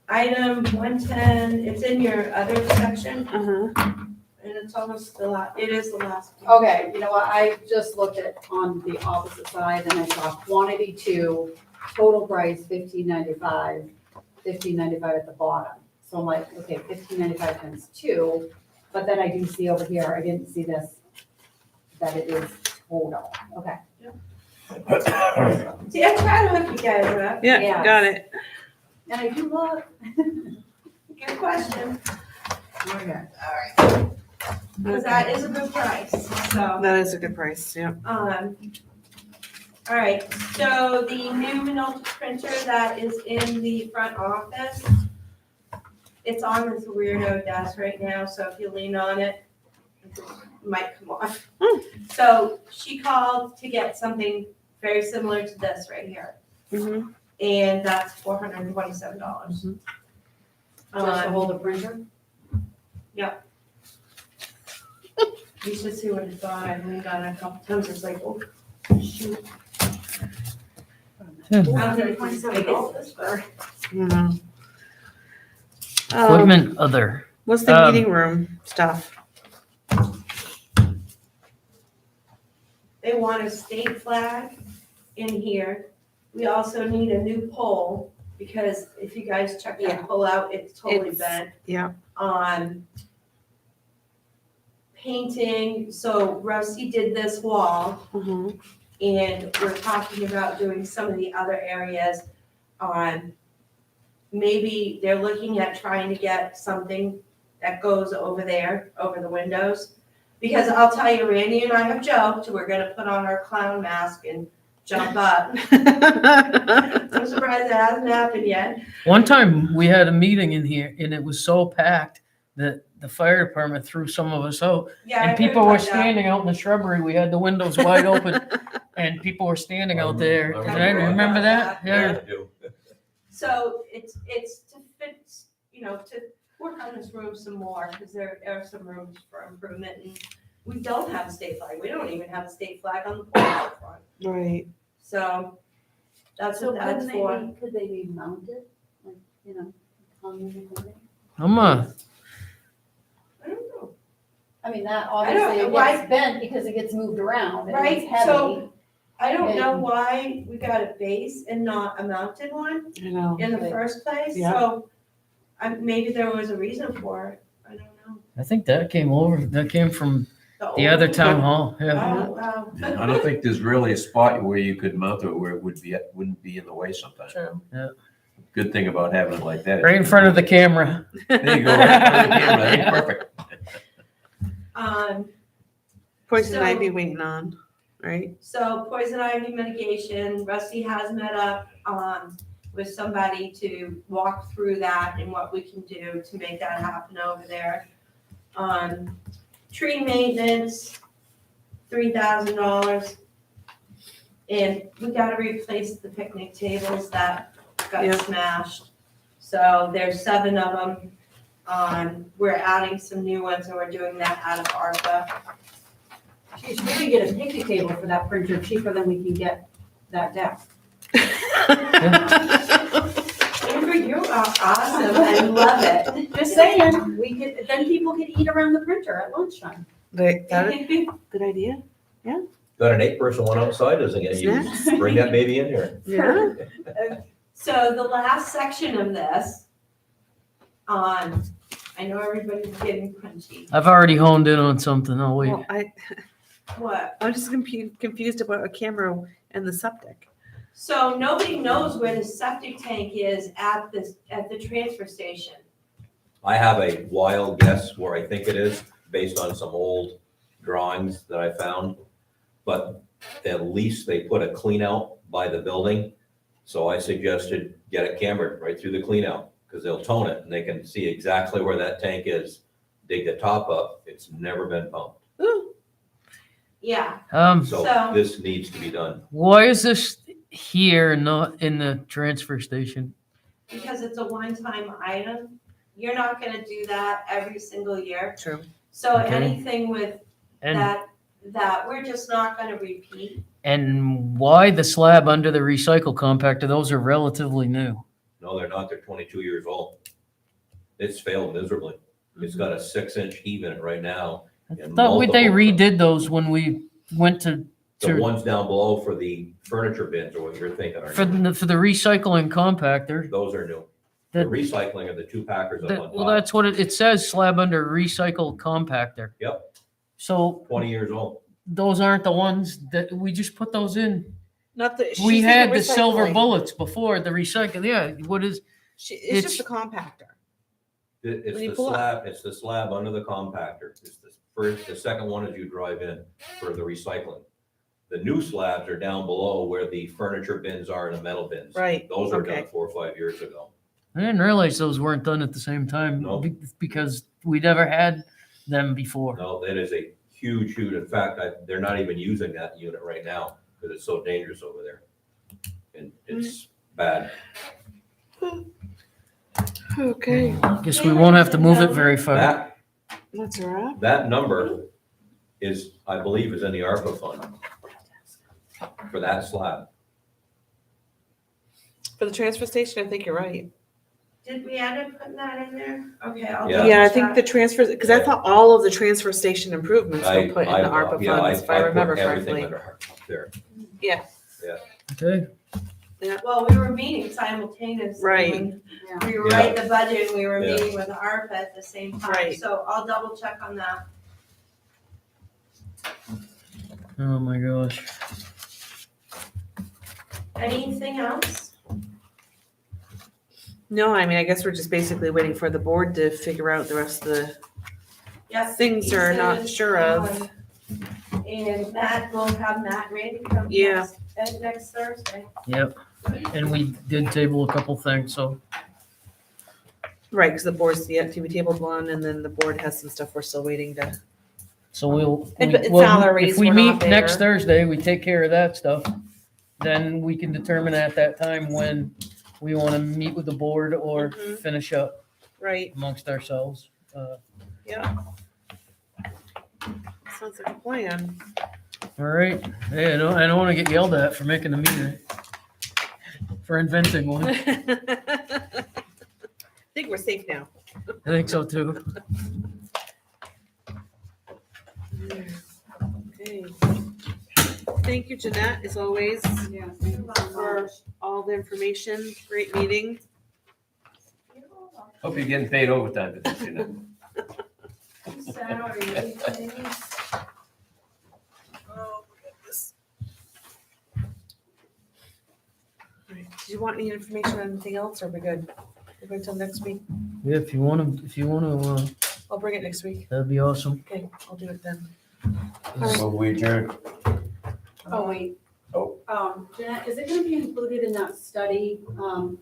item 110, it's in your other section, Uh-huh. and it's almost the last, it is the last. one. Okay, you know what, I just looked at on the opposite side and I saw quantity 2, total price $15.95 at the bottom. So I'm like, okay, $15.95 times 2, but then I do see over here, I didn't see this, that it is total, okay. See, I try to hook you guys up. Yeah, Yes. got it. And I do look. Good question, Okay. because that is a good price, so. That is a good price, yeah. All right, so the new Minolta printer that is in the front office, it's on this weirdo desk right now, so if you lean on it, it might come off. So she called to get something very similar to this right here, Mm-hmm. and that's $427. Just to hold the printer? You should see what it's on, I've leaned on it a couple times, it's like, oh, shoot. I don't know if you can make this for. Mm-hmm. Equipment, other. What's the Um, meeting room stuff? They want a state flag in here. We also need a new pole, because if you guys check Yeah. that pole out, it's totally It's- bent. yeah. Painting, so Rusty did this wall, Mm-hmm. and we're talking about doing some of the other areas. Maybe they're looking at trying to get something that goes over there, over the windows. Because I'll tell you, Randy and I have joked, we're gonna put on our clown mask and jump up. I'm surprised that hasn't happened yet. One time, we had a meeting in here, and it was so packed that the fire department threw some of us out. Yeah, I And heard people were about that. standing out in the shrubbery. We had the windows wide open, and people were standing out there. I And I remember that, yeah. I do. So it's to fit, to work on this room some more, because there are some rooms for improvement. And we don't have a state flag. We don't even have a state flag on the pole out front. Right. So that's So what that's for. could they be mounted, like, on the building? I'm I don't know. I mean, that I don't obviously know it why- gets bent because it gets moved around and Right, it's heavy. so I don't know And- why we got a base and not a mounted one I know. in the Right. first place. Yeah. So maybe there was a reason for it. I don't know. I think that came from the old other one? town hall, yeah. Oh, wow. I don't think there's really a spot where you could mount it where it wouldn't be in the way sometimes. True. Good thing about having it like that. Right in front of the camera. There you go, right in front of the camera, that's perfect. Poison So- ivy waiting on, right? So poison ivy mitigation, Rusty has met up, with somebody to walk through that and what we can do to make that happen over there. Tree maintenance, $3,000. And we gotta replace the picnic tables that Yeah. got smashed. So there's 7 of them. We're adding some new ones and we're doing that out of ARPA. Geez, we could get a picnic table for that printer cheaper than we can get that desk. Amber, you are awesome. I love it. Just saying, we could, then people could eat around the printer at lunchtime. That good idea. Got an 8-person one outside, doesn't it? You bring that baby in here. Yeah. So the last section of this, I know everybody's getting punchy. I've already honed in on something. I'll wait. Well, What? I'm just confused about a camera and the septic. So nobody knows where the septic tank is at the transfer station. I have a wild guess where I think it is, based on some old drawings that I found. But at least they put a clean out by the building. So I suggested get it cambered right through the clean out, because they'll tone it and they can see exactly where that tank is. Dig the top up, it's never been pumped. Yeah, So So- this needs to be done. Why is this here and not in the transfer station? because it's a one-time item. You're not gonna do that every single year. True. So Okay. anything with And that we're just not gonna repeat. and why the slab under the recycle compactor? Those are relatively new. No, they're not, they're 22 years old. It's failed miserably. It's got a 6-inch heave in it right now. I And thought they multiple- redid those when we went to The ones down below for the furniture bins are what you're thinking, aren't you? for the recycling compactor. Those are new. The The- recycling are the 2 packers up on Well, top, that's what it says, slab under recycled compactor. Yep. So 20 years old. those aren't the ones that we just put those in. Not the. We she's had thinking the silver recycling. bullets before the recycle. Yeah, what is, It's just a compactor. It's When you the pull up. slab, it's the slab under the compactor. It's the first, the second one as you drive in for the recycling. The new slabs are down below where the furniture bins are and the metal bins. Right, Those were okay. done 4 or 5 years ago. I didn't realize those weren't done at the same time. No. Because we never had them before. No, that is a huge, in fact, they're not even using that unit right now because it's so dangerous over there. And it's bad. Okay, Guess we won't have to move it very far. That, that's a wrap. that number is, I believe, is in the ARPA fund for that slab. For the transfer station, I think you're right. Did we end up putting that in there? Okay, I'll. Yeah. Yeah, I double think check. the transfers, because I thought all of the transfer station improvements were put in the ARPA yeah, funds, if I put remember everything correctly. under up there. Okay. Well, we were meeting simultaneously. Right. when Yeah. We were Yeah. writing the budget and we were Yeah. meeting with ARPA at the same time. Right. So I'll double check on that. Oh my gosh. Anything else? No, I mean, I guess we're just basically waiting for the board to figure out the rest of the Yes. things they're not pieces, sure of. And Matt, we'll have Matt ready to come Yeah. next Thursday. Yep. And we did table a couple things, so. Right, because the board's, the TV tabled one, and then the board has some stuff we're still waiting to. So we'll, And we- but well, salaries if we were not meet next there. Thursday, we take care of that stuff. Then we can determine at that time when we want to meet with the board or Mhm. finish up Right, amongst ourselves. yeah. Sounds like a plan. All right. Hey, I don't want to get yelled at for making the meeting. For inventing one. I think we're safe now. I think so too. Okay. Thank you, Jeanette, as always, Yeah, thank you so for much. all the information. Great meeting. Hope you're getting paid overtime for this, you know. Salary, anything? Oh, goodness. All right, do you want any information on anything else, or are we good? We're good until next week? Yeah, if you want to, I'll bring it next week. That'd be awesome. Okay, I'll do it then. So we adjourn. Oh, wait. Oh. Jeanette, is it gonna be included in that study?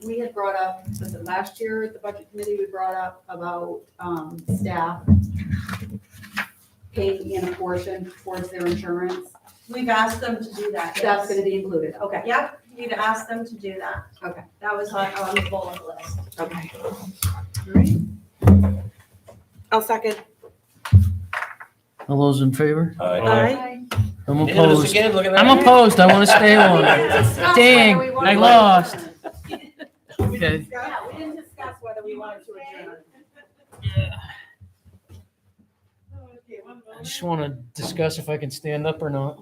We had brought up, was it last year at the budget committee, we brought up about, staff paying in a portion towards their insurance. We've asked them to do that. That's yes. gonna be included, okay. Yep, we've asked them to do that. Okay. That was on the bullet list. Okay. All right. I'll second. All those in favor? Aye. Aye. I'm You did this opposed. again, look at that. I'm opposed. I want to stay on. Dang, I lost. Okay. Yeah, we didn't discuss whether we wanted to adjourn. I just want to discuss if I can stand up or not.